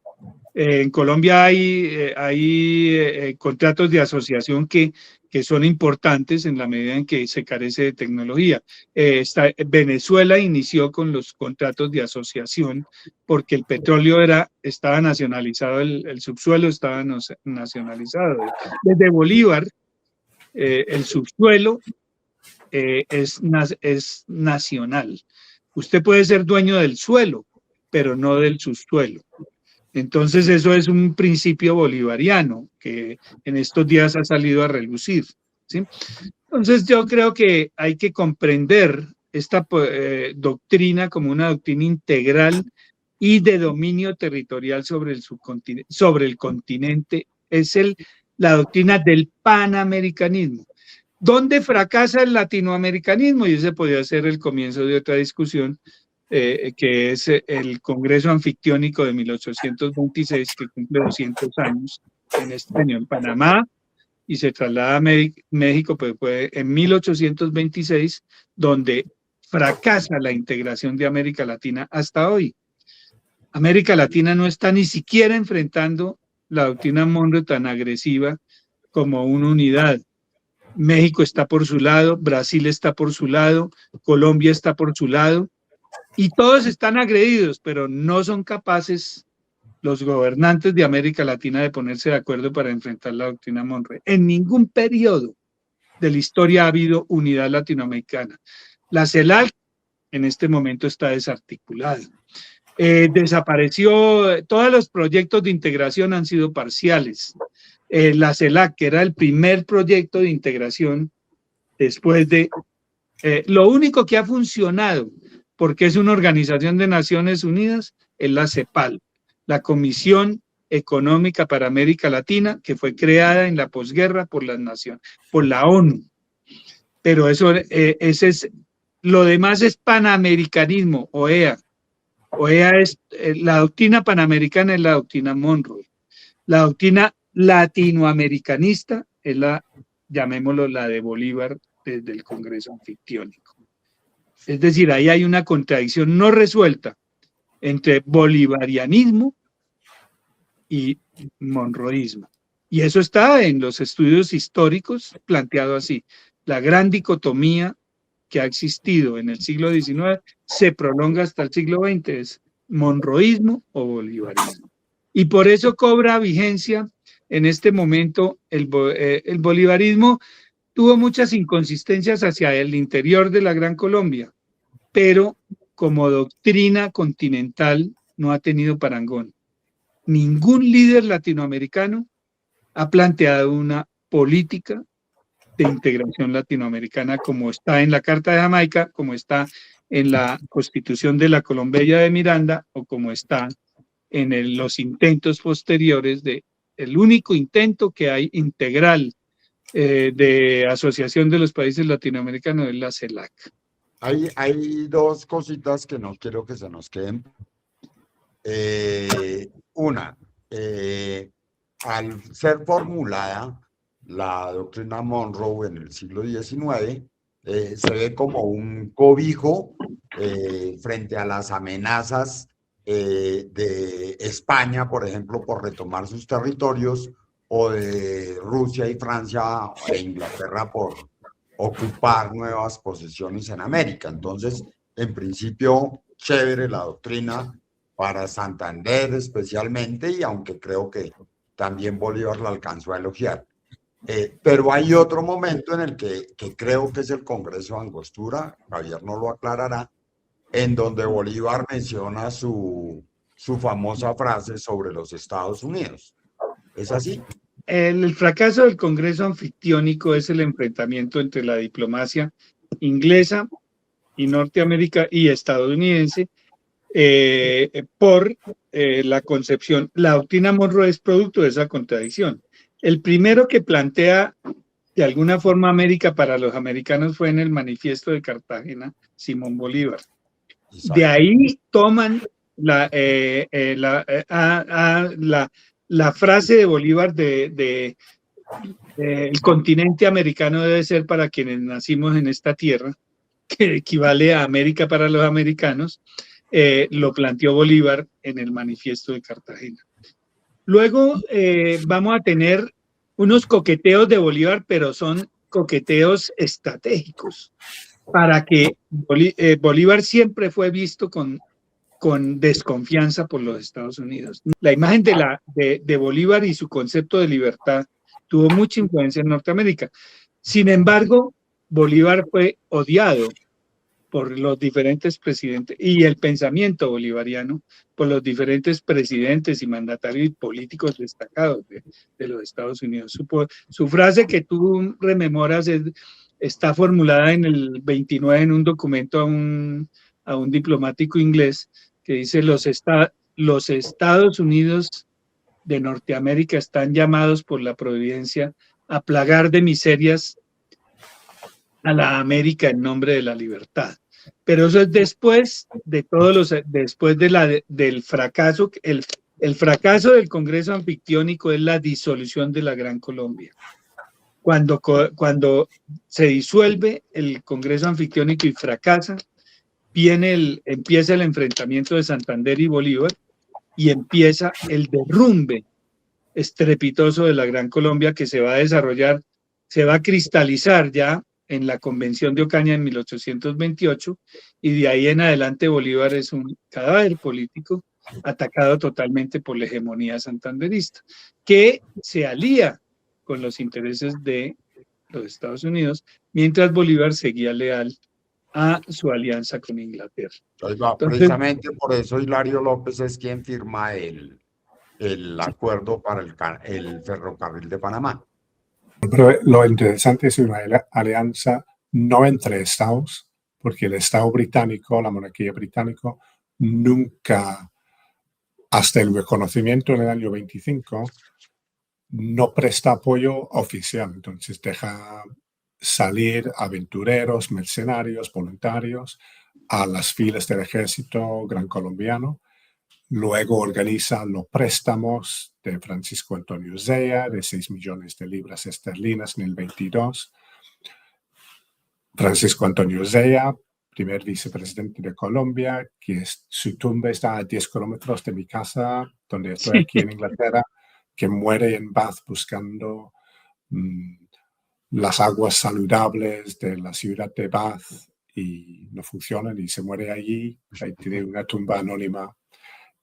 En Colombia hay contratos de asociación que son importantes en la medida en que se carece de tecnología. Venezuela inició con los contratos de asociación porque el petróleo estaba nacionalizado, el subsuelo estaba nacionalizado. Desde Bolívar, el subsuelo es nacional. Usted puede ser dueño del suelo, pero no del subsuelo. Entonces eso es un principio bolivariano que en estos días ha salido a relucir, ¿sí? Entonces yo creo que hay que comprender esta doctrina como una doctrina integral y de dominio territorial sobre el continente. Es la doctrina del panamericanismo. ¿Dónde fracasa el latinoamericanismo? Y ese podría ser el comienzo de otra discusión, que es el Congreso Anfictiónico de 1826, que cumple 200 años en este año en Panamá, y se traslada a México, pues fue en 1826, donde fracasa la integración de América Latina hasta hoy. América Latina no está ni siquiera enfrentando la doctrina Monroe tan agresiva como una unidad. México está por su lado, Brasil está por su lado, Colombia está por su lado, y todos están agredidos, pero no son capaces los gobernantes de América Latina de ponerse de acuerdo para enfrentar la doctrina Monroe. En ningún periodo de la historia ha habido unidad latinoamericana. La CELAC en este momento está desarticulada. Desapareció, todos los proyectos de integración han sido parciales. La CELAC, que era el primer proyecto de integración después de... lo único que ha funcionado, porque es una organización de Naciones Unidas, es la CEPAL, la Comisión Económica para América Latina, que fue creada en la posguerra por la ONU. Pero ese es Lo demás es panamericanismo, OEA. OEA es, la doctrina panamericana es la doctrina Monroe. La doctrina latinoamericanista es la, llamémoslo, la de Bolívar desde el Congreso Anfictiónico. Es decir, ahí hay una contradicción no resuelta entre bolivarianismo y monroísmo. Y eso está en los estudios históricos planteado así. La gran dicotomía que ha existido en el siglo XIX se prolonga hasta el siglo XX, es monroísmo o bolivarismo. Y por eso cobra vigencia en este momento el bolivarismo. Tuvo muchas inconsistencias hacia el interior de la Gran Colombia, pero como doctrina continental no ha tenido parangón. Ningún líder latinoamericano ha planteado una política de integración latinoamericana como está en la Carta de Jamaica, como está en la Constitución de la Colombia de Miranda o como está en los intentos posteriores el único intento que hay integral de asociación de los países latinoamericanos es la CELAC. Hay dos cositas que no quiero que se nos queden. Una, al ser formulada la doctrina Monroe en el siglo XIX, se ve como un cobijo frente a las amenazas de España, por ejemplo, por retomar sus territorios, o de Rusia y Francia e Inglaterra por ocupar nuevas posesiones en América. Entonces, en principio, chévere la doctrina para Santander especialmente, y aunque creo que también Bolívar la alcanzó a elogiar. Pero hay otro momento en el que creo que es el Congreso de Angostura, Javier no lo aclarará, en donde Bolívar menciona su famosa frase sobre los Estados Unidos. ¿Es así? El fracaso del Congreso Anfictiónico es el enfrentamiento entre la diplomacia inglesa y Norteamérica y estadounidense por la concepción. La doctrina Monroe es producto de esa contradicción. El primero que plantea de alguna forma América para los americanos fue en el Manifiesto de Cartagena, Simón Bolívar. Exacto. De ahí toman la frase de Bolívar el continente americano debe ser para quienes nacimos en esta tierra, que equivale a América para los americanos, lo planteó Bolívar en el Manifiesto de Cartagena. Luego vamos a tener unos coqueteos de Bolívar, pero son coqueteos estratégicos, para que Bolívar siempre fue visto con desconfianza por los Estados Unidos. La imagen de Bolívar y su concepto de libertad tuvo mucha influencia en Norteamérica. Sin embargo, Bolívar fue odiado por los diferentes presidentes y el pensamiento bolivariano por los diferentes presidentes y mandatarios políticos destacados de los Estados Unidos. Su frase que tú rememoras está formulada en el 29 en un documento a un diplomático inglés que dice: los Estados Unidos de Norteamérica están llamados por la providencia a plagar de miserias a la América en nombre de la libertad. Pero eso es después de después del fracaso. El fracaso del Congreso Anfictiónico es la disolución de la Gran Colombia. Cuando se disuelve el Congreso Anfictiónico y fracasa, empieza el enfrentamiento de Santander y Bolívar y empieza el derrumbe estrepitoso de la Gran Colombia, que se va a desarrollar, se va a cristalizar ya en la Convención de Ocaña en 1828, y de ahí en adelante Bolívar es un cadáver político atacado totalmente por la hegemonía santanderista, que se alía con los intereses de los Estados Unidos, mientras Bolívar seguía leal a su alianza con Inglaterra. Entonces, precisamente por eso Hilario López es quien firma el acuerdo para el ferrocarril de Panamá. Pero lo interesante es una alianza no entre estados, porque el Estado británico, la monarquía británica, nunca, hasta el reconocimiento en el año 25, no presta apoyo oficial. Entonces deja salir aventureros, mercenarios, voluntarios a las filas del ejército gran colombiano. Luego organiza los préstamos de Francisco Antonio Zea de 6 millones de libras esterlinas en el 22. Francisco Antonio Zea, primer vicepresidente de Colombia, que su tumba está a 10 kilómetros de mi casa, donde estoy aquí en Inglaterra, que muere en Bath buscando las aguas saludables de la ciudad de Bath y no funcionan y se muere allí. Ahí tiene una tumba anónima.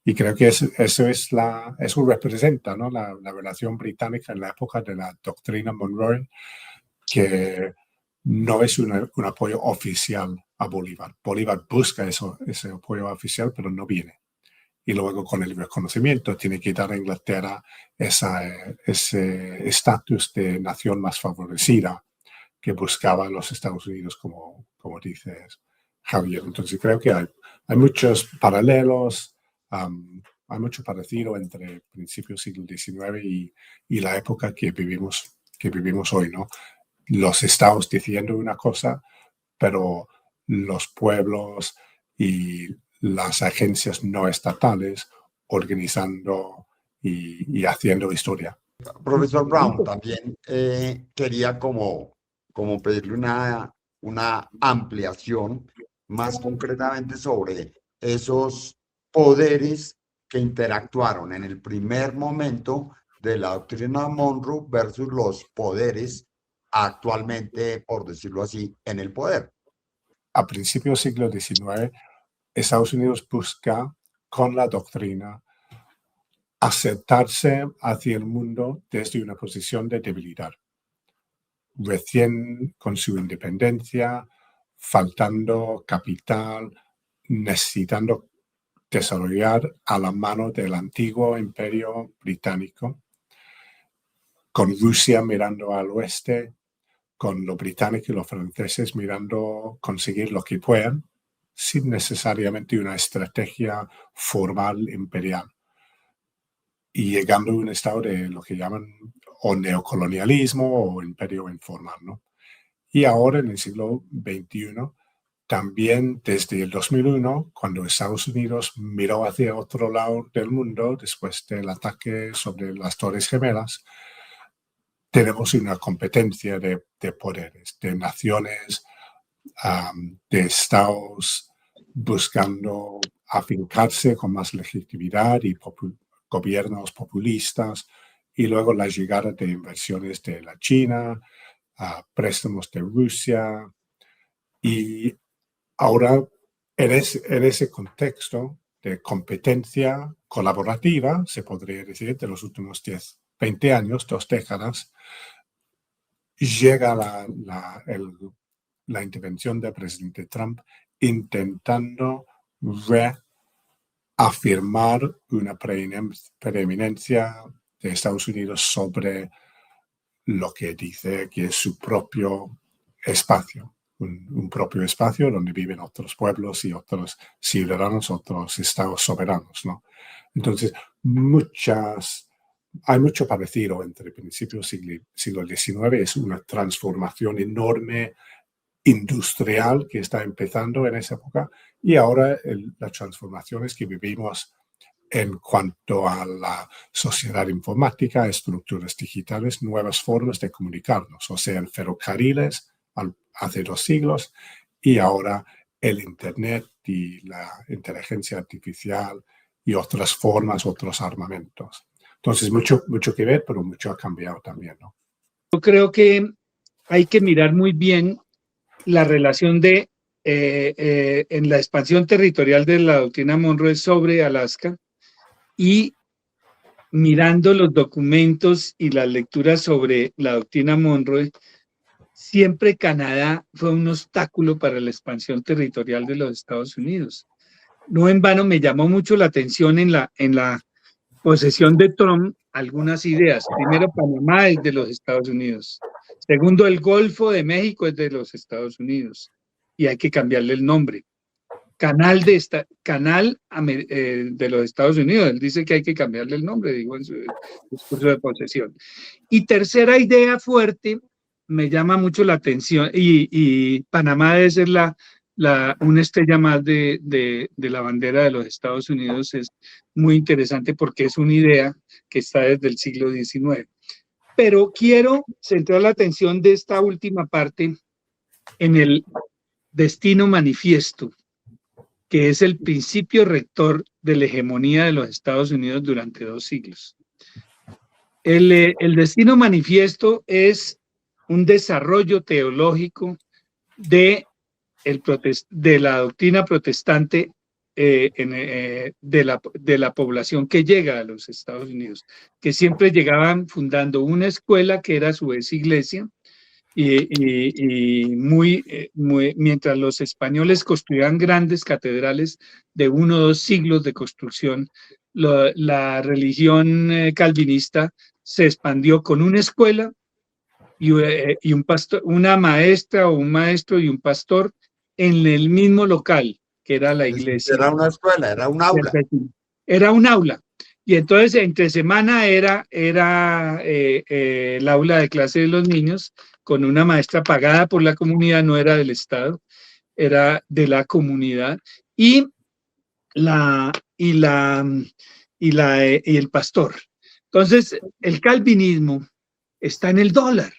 Y creo que eso representa, ¿no?, la relación británica en la época de la doctrina Monroe, que no es un apoyo oficial a Bolívar. Bolívar busca ese apoyo oficial, pero no viene. Y luego con el reconocimiento tiene que dar a Inglaterra ese estatus de nación más favorecida que buscaban los Estados Unidos, como dices, Javier. Entonces creo que hay muchos paralelos, hay mucho parecido entre principios del siglo XIX y la época que vivimos hoy, ¿no? Los estados diciendo una cosa, pero los pueblos y las agencias no estatales organizando y haciendo historia. Profesor Brown, también quería como pedirle una ampliación más concretamente sobre esos poderes que interactuaron en el primer momento de la doctrina Monroe versus los poderes actualmente, por decirlo así, en el poder. A principios del siglo XIX, Estados Unidos busca con la doctrina aceptarse hacia el mundo desde una posición de debilidad. Recién con su independencia, faltando capital, necesitando desarrollar a la mano del antiguo imperio británico, con Rusia mirando al oeste, con los británicos y los franceses mirando conseguir lo que puedan, sin necesariamente una estrategia formal imperial. Y llegando a un estado de lo que llaman o neocolonialismo o imperio informal, ¿no? Y ahora en el siglo XXI, también desde el 2001, cuando Estados Unidos miró hacia otro lado del mundo después del ataque sobre las Torres Gemelas, tenemos una competencia de poderes, de naciones, de estados buscando afincarse con más legitimidad y gobiernos populistas, y luego la llegada de inversiones de la China, préstamos de Rusia, y ahora en ese contexto de competencia colaborativa, se podría decir, de los últimos 10, 20 años, 2 décadas, llega la intervención del presidente Trump intentando reafirmar una preeminencia de Estados Unidos sobre lo que dice que es su propio espacio, un propio espacio donde viven otros pueblos y otros ciudadanos, otros estados soberanos, ¿no? Entonces, hay mucho parecido entre principios del siglo XIX, es una transformación enorme industrial que está empezando en esa época, y ahora las transformaciones que vivimos en cuanto a la sociedad informática, estructuras digitales, nuevas formas de comunicarnos, o sea, en ferrocarriles hace 2 siglos y ahora el Internet y la inteligencia artificial y otras formas, otros armamentos. Entonces, mucho que ver, pero mucho ha cambiado también, ¿no? Yo creo que hay que mirar muy bien la relación en la expansión territorial de la doctrina Monroe sobre Alaska, y mirando los documentos y las lecturas sobre la doctrina Monroe, siempre Canadá fue un obstáculo para la expansión territorial de los Estados Unidos. No en vano me llamó mucho la atención en la posesión de Trump algunas ideas. Primero, Panamá es de los Estados Unidos. Segundo, el Golfo de México es de los Estados Unidos y hay que cambiarle el nombre. Canal de los Estados Unidos. Él dice que hay que cambiarle el nombre, digo, en su discurso de posesión. Y tercera idea fuerte me llama mucho la atención y Panamá debe ser una estrella más de la bandera de los Estados Unidos. Es muy interesante porque es una idea que está desde el siglo XIX. Pero quiero centrar la atención de esta última parte en el destino manifiesto, que es el principio rector de la hegemonía de los Estados Unidos durante 2 siglos. El destino manifiesto es un desarrollo teológico de la doctrina protestante de la población que llega a los Estados Unidos, que siempre llegaban fundando una escuela que era a su vez iglesia, y mientras los españoles construían grandes catedrales de 1 o 2 siglos de construcción, la religión calvinista se expandió con una escuela y un pastor, una maestra o un maestro y un pastor en el mismo local, que era la iglesia. Era una escuela, era un aula. Era un aula. Y entonces entre semana era el aula de clase de los niños con una maestra pagada por la comunidad, no era del Estado, era de la comunidad, y el pastor. Entonces el calvinismo está en el dólar.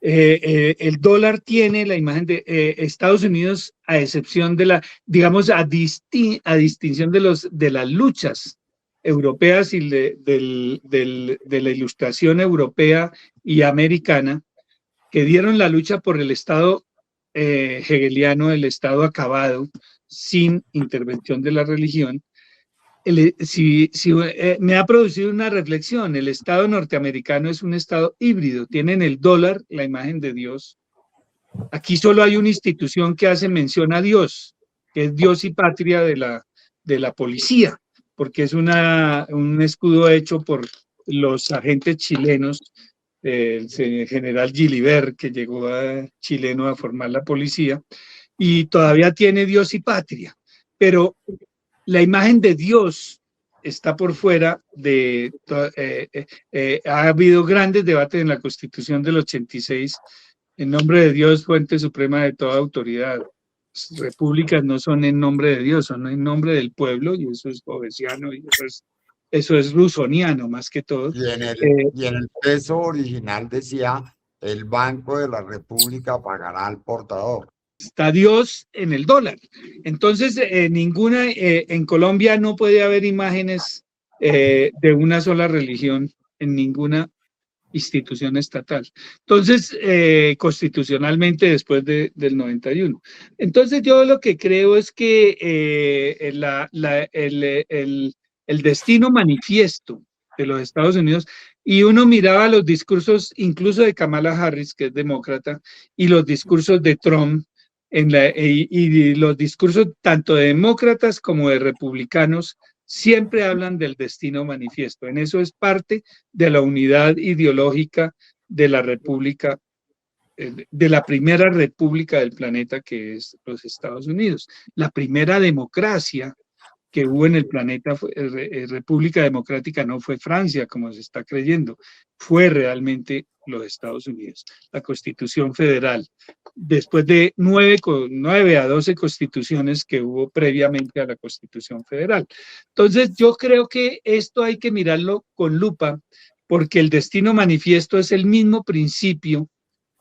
El dólar tiene la imagen de Estados Unidos, a excepción de digamos, a distinción de las luchas europeas y de la ilustración europea y americana, que dieron la lucha por el Estado hegeliano, el Estado acabado, sin intervención de la religión. Me ha producido una reflexión. El Estado norteamericano es un Estado híbrido. Tienen el dólar, la imagen de Dios. Aquí solo hay una institución que hace mención a Dios, que es Dios y Patria de la policía, porque es un escudo hecho por los agentes chilenos, el general Gilibert, que llegó chileno a formar la policía, y todavía tiene Dios y Patria. Pero la imagen de Dios está por fuera ha habido grandes debates en la Constitución del 86, en nombre de Dios, fuente suprema de toda autoridad. Repúblicas no son en nombre de Dios, son en nombre del pueblo, y eso es obesiano, y eso es rusoniano más que todo. Y en el peso original decía, el Banco de la República pagará al portador. Está Dios en el dólar. Entonces, en Colombia no puede haber imágenes de una sola religión en ninguna institución estatal. Entonces, constitucionalmente después del 91. Entonces, yo lo que creo es que el destino manifiesto de los Estados Unidos, y uno miraba los discursos incluso de Kamala Harris, que es demócrata, y los discursos de Trump, y los discursos tanto de demócratas como de republicanos, siempre hablan del destino manifiesto. En eso es parte de la unidad ideológica de la república, de la primera república del planeta, que es los Estados Unidos. La primera democracia que hubo en el planeta, república democrática, no fue Francia, como se está creyendo, fue realmente los Estados Unidos. La Constitución Federal, después de 9 a 12 constituciones que hubo previamente a la Constitución Federal. Entonces, yo creo que esto hay que mirarlo con lupa, porque el destino manifiesto es el mismo principio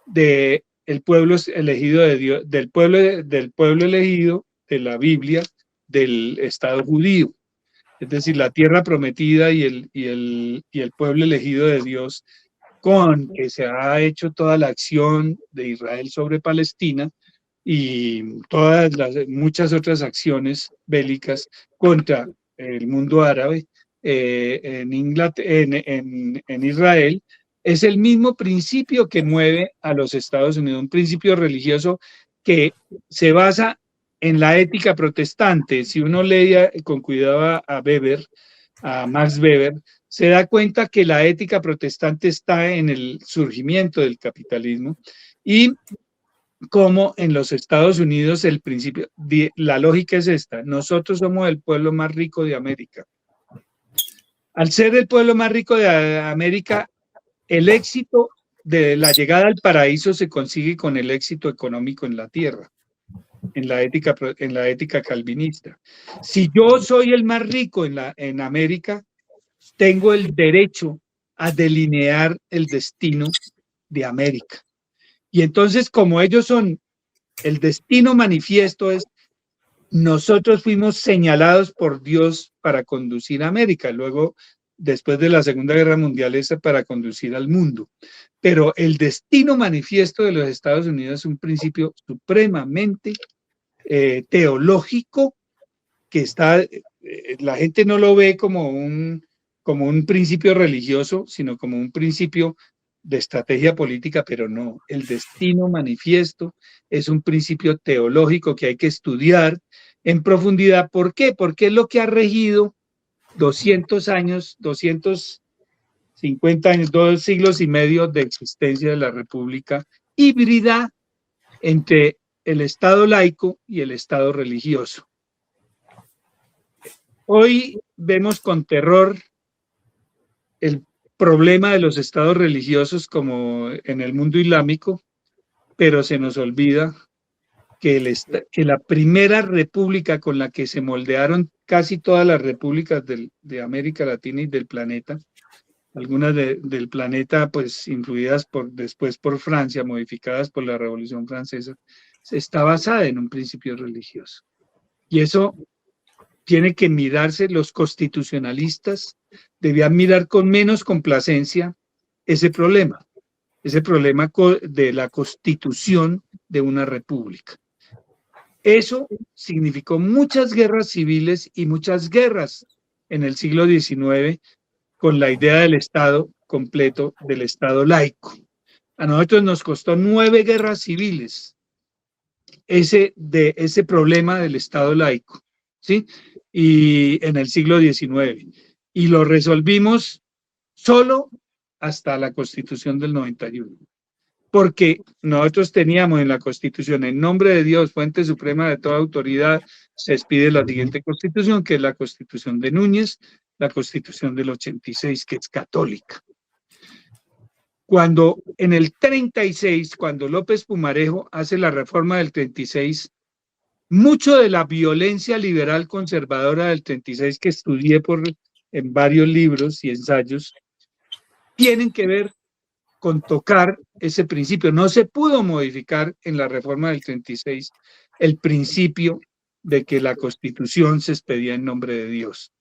del pueblo elegido de Dios, del pueblo elegido de la Biblia, del Estado judío. Es decir, la tierra prometida y el pueblo elegido de Dios, con que se ha hecho toda la acción de Israel sobre Palestina y muchas otras acciones bélicas contra el mundo árabe en Israel, es el mismo principio que mueve a los Estados Unidos, un principio religioso que se basa en la ética protestante. Si uno lee con cuidado a Max Weber, se da cuenta que la ética protestante está en el surgimiento del capitalismo, y como en los Estados Unidos el principio, la lógica es esta: nosotros somos el pueblo más rico de América. Al ser el pueblo más rico de América, el éxito de la llegada al paraíso se consigue con el éxito económico en la tierra, en la ética calvinista. Si yo soy el más rico en América, tengo el derecho a delinear el destino de América. Y entonces, como ellos son, el destino manifiesto es, nosotros fuimos señalados por Dios para conducir a América. Luego, después de la Segunda Guerra Mundial, es para conducir al mundo. Pero el destino manifiesto de los Estados Unidos es un principio supremamente teológico que está, la gente no lo ve como un principio religioso, sino como un principio de estrategia política, pero no, el destino manifiesto es un principio teológico que hay que estudiar en profundidad. ¿Por qué? Porque es lo que ha regido 200 años, 250 años, 2 siglos y medio de existencia de la República híbrida entre el Estado laico y el Estado religioso. Hoy vemos con terror el problema de los estados religiosos como en el mundo islámico, pero se nos olvida que la primera república con la que se moldearon casi todas las repúblicas de América Latina y del planeta, algunas del planeta pues influidas después por Francia, modificadas por la Revolución Francesa, está basada en un principio religioso. Y eso tiene que mirarse, los constitucionalistas debían mirar con menos complacencia ese problema de la constitución de una república. Eso significó muchas guerras civiles y muchas guerras en el siglo XIX con la idea del Estado completo, del Estado laico. A nosotros nos costó 9 guerras civiles ese problema del Estado laico, ¿sí? Y en el siglo XIX. Y lo resolvimos solo hasta la Constitución del 91. Porque nosotros teníamos en la Constitución, en nombre de Dios, fuente suprema de toda autoridad, se expide la siguiente Constitución, que es la Constitución de Núñez, la Constitución del 86, que es católica. Cuando en el 36, cuando López Pumarejo hace la reforma del 36, mucho de la violencia liberal conservadora del 36 que estudié en varios libros y ensayos, tienen que ver con tocar ese principio. No se pudo modificar en la reforma del 36 el principio de que la Constitución se expedía en nombre de Dios.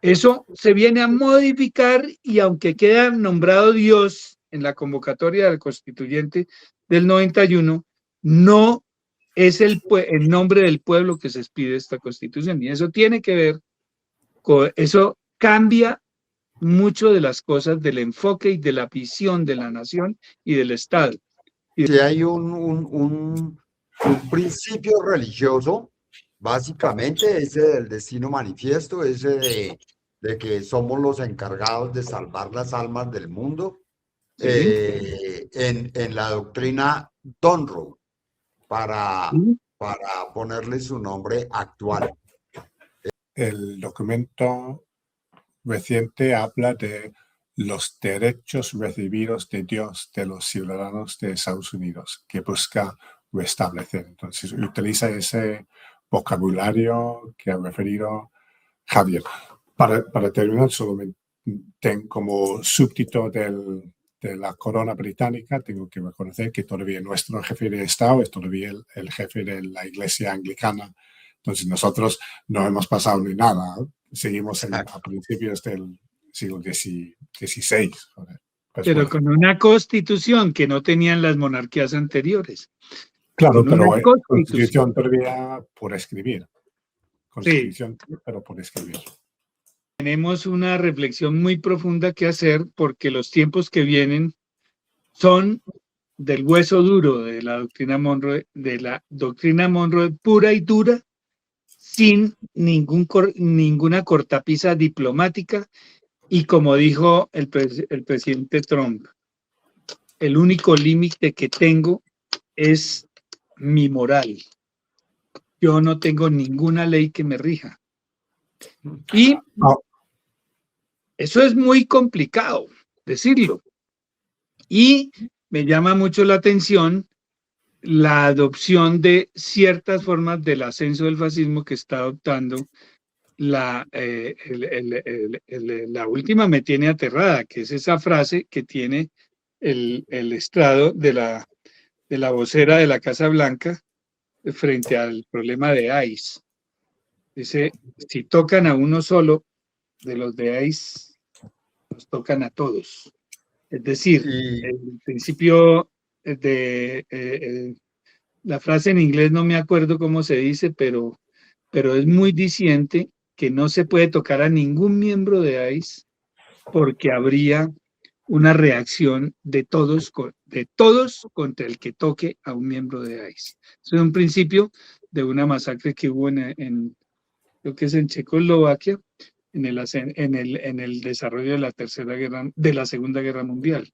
Eso se viene a modificar y aunque queda nombrado Dios en la convocatoria del constituyente del 91, no es el nombre del pueblo que se expide esta Constitución. Y eso tiene que ver con, eso cambia mucho de las cosas del enfoque y de la visión de la nación y del Estado. Si hay un principio religioso, básicamente ese del destino manifiesto, ese de que somos los encargados de salvar las almas del mundo, Sí. En la doctrina Monroe, para ponerle su nombre actual. El documento reciente habla de los derechos recibidos de Dios de los ciudadanos de Estados Unidos, que busca restablecer. Entonces, utiliza ese vocabulario que ha referido Javier. Para terminar, solamente como súbdito de la corona británica, tengo que reconocer que todavía nuestro jefe de Estado es todavía el jefe de la Iglesia Anglicana. Entonces, nosotros no hemos pasado ni nada. Seguimos a principios del siglo XVI. Pero con una constitución que no tenían las monarquías anteriores. Claro, pero constitución todavía por escribir. Constitución, sí, pero por escribir. Tenemos una reflexión muy profunda que hacer porque los tiempos que vienen son del hueso duro de la doctrina Monroe pura y dura, sin ninguna cortapisa diplomática y como dijo el presidente Trump, el único límite que tengo es mi moral. Yo no tengo ninguna ley que me rija. Y eso es muy complicado decirlo, Y me llama mucho la atención la adopción de ciertas formas del ascenso del fascismo que está adoptando la última me tiene aterrada, que es esa frase que tiene el estrado de la vocera de la Casa Blanca frente al problema de ICE. Dice, si tocan a uno solo de los de ICE, nos tocan a todos. Es decir, el principio de la frase en inglés no me acuerdo cómo se dice, pero es muy diciente que no se puede tocar a ningún miembro de ICE porque habría una reacción de todos contra el que toque a un miembro de ICE. Eso es un principio de una masacre que hubo creo que es en Checoslovaquia, en el desarrollo de la Segunda Guerra Mundial.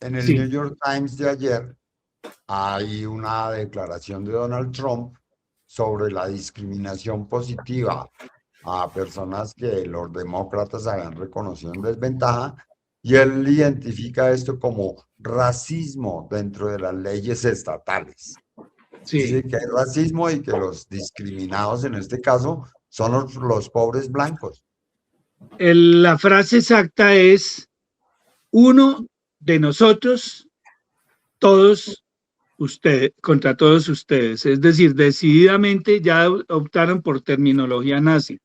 En el Sí. New York Times de ayer hay una declaración de Donald Trump sobre la discriminación positiva a personas que los demócratas habían reconocido en desventaja, y él identifica esto como racismo dentro de las leyes estatales. Sí. Dice que hay racismo y que los discriminados en este caso son los pobres blancos. La frase exacta es: uno de nosotros, todos ustedes, contra todos ustedes. Es decir, decididamente ya optaron por terminología nazi.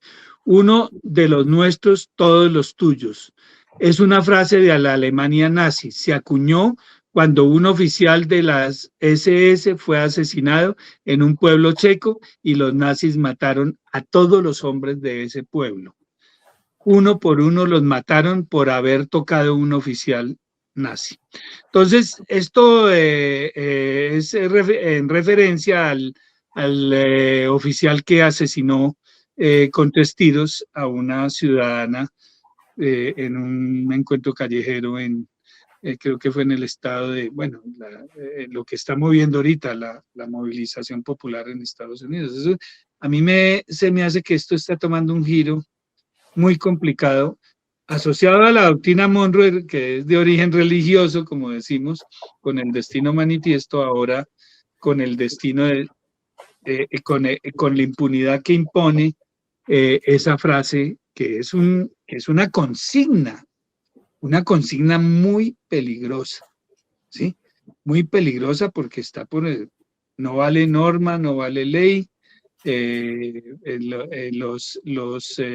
Uno de los nuestros, todos los tuyos. Es una frase de la Alemania nazi. Se acuñó cuando un oficial de las SS fue asesinado en un pueblo checo y los nazis mataron a todos los hombres de ese pueblo. Uno por uno los mataron por haber tocado un oficial nazi. Entonces, esto es en referencia al oficial que asesinó con 3 tiros a una ciudadana en un encuentro callejero creo que fue en el estado de, bueno, lo que está moviendo ahorita la movilización popular en Estados Unidos. Eso, a mí se me hace que esto está tomando un giro muy complicado, asociado a la doctrina Monroe, que es de origen religioso, como decimos, con el destino manifiesto, ahora con el destino con la impunidad que impone esa frase, que es una consigna muy peligrosa, ¿sí? Muy peligrosa porque está no vale norma, no vale ley. Los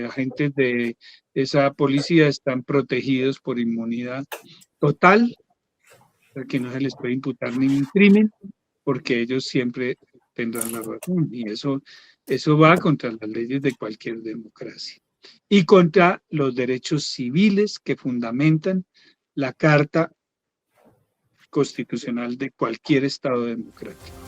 agentes de esa policía están protegidos por inmunidad total, porque no se les puede imputar ningún crimen, porque ellos siempre tendrán la razón, y eso va contra las leyes de cualquier democracia y contra los derechos civiles que fundamentan la Carta Constitucional de cualquier Estado democrático.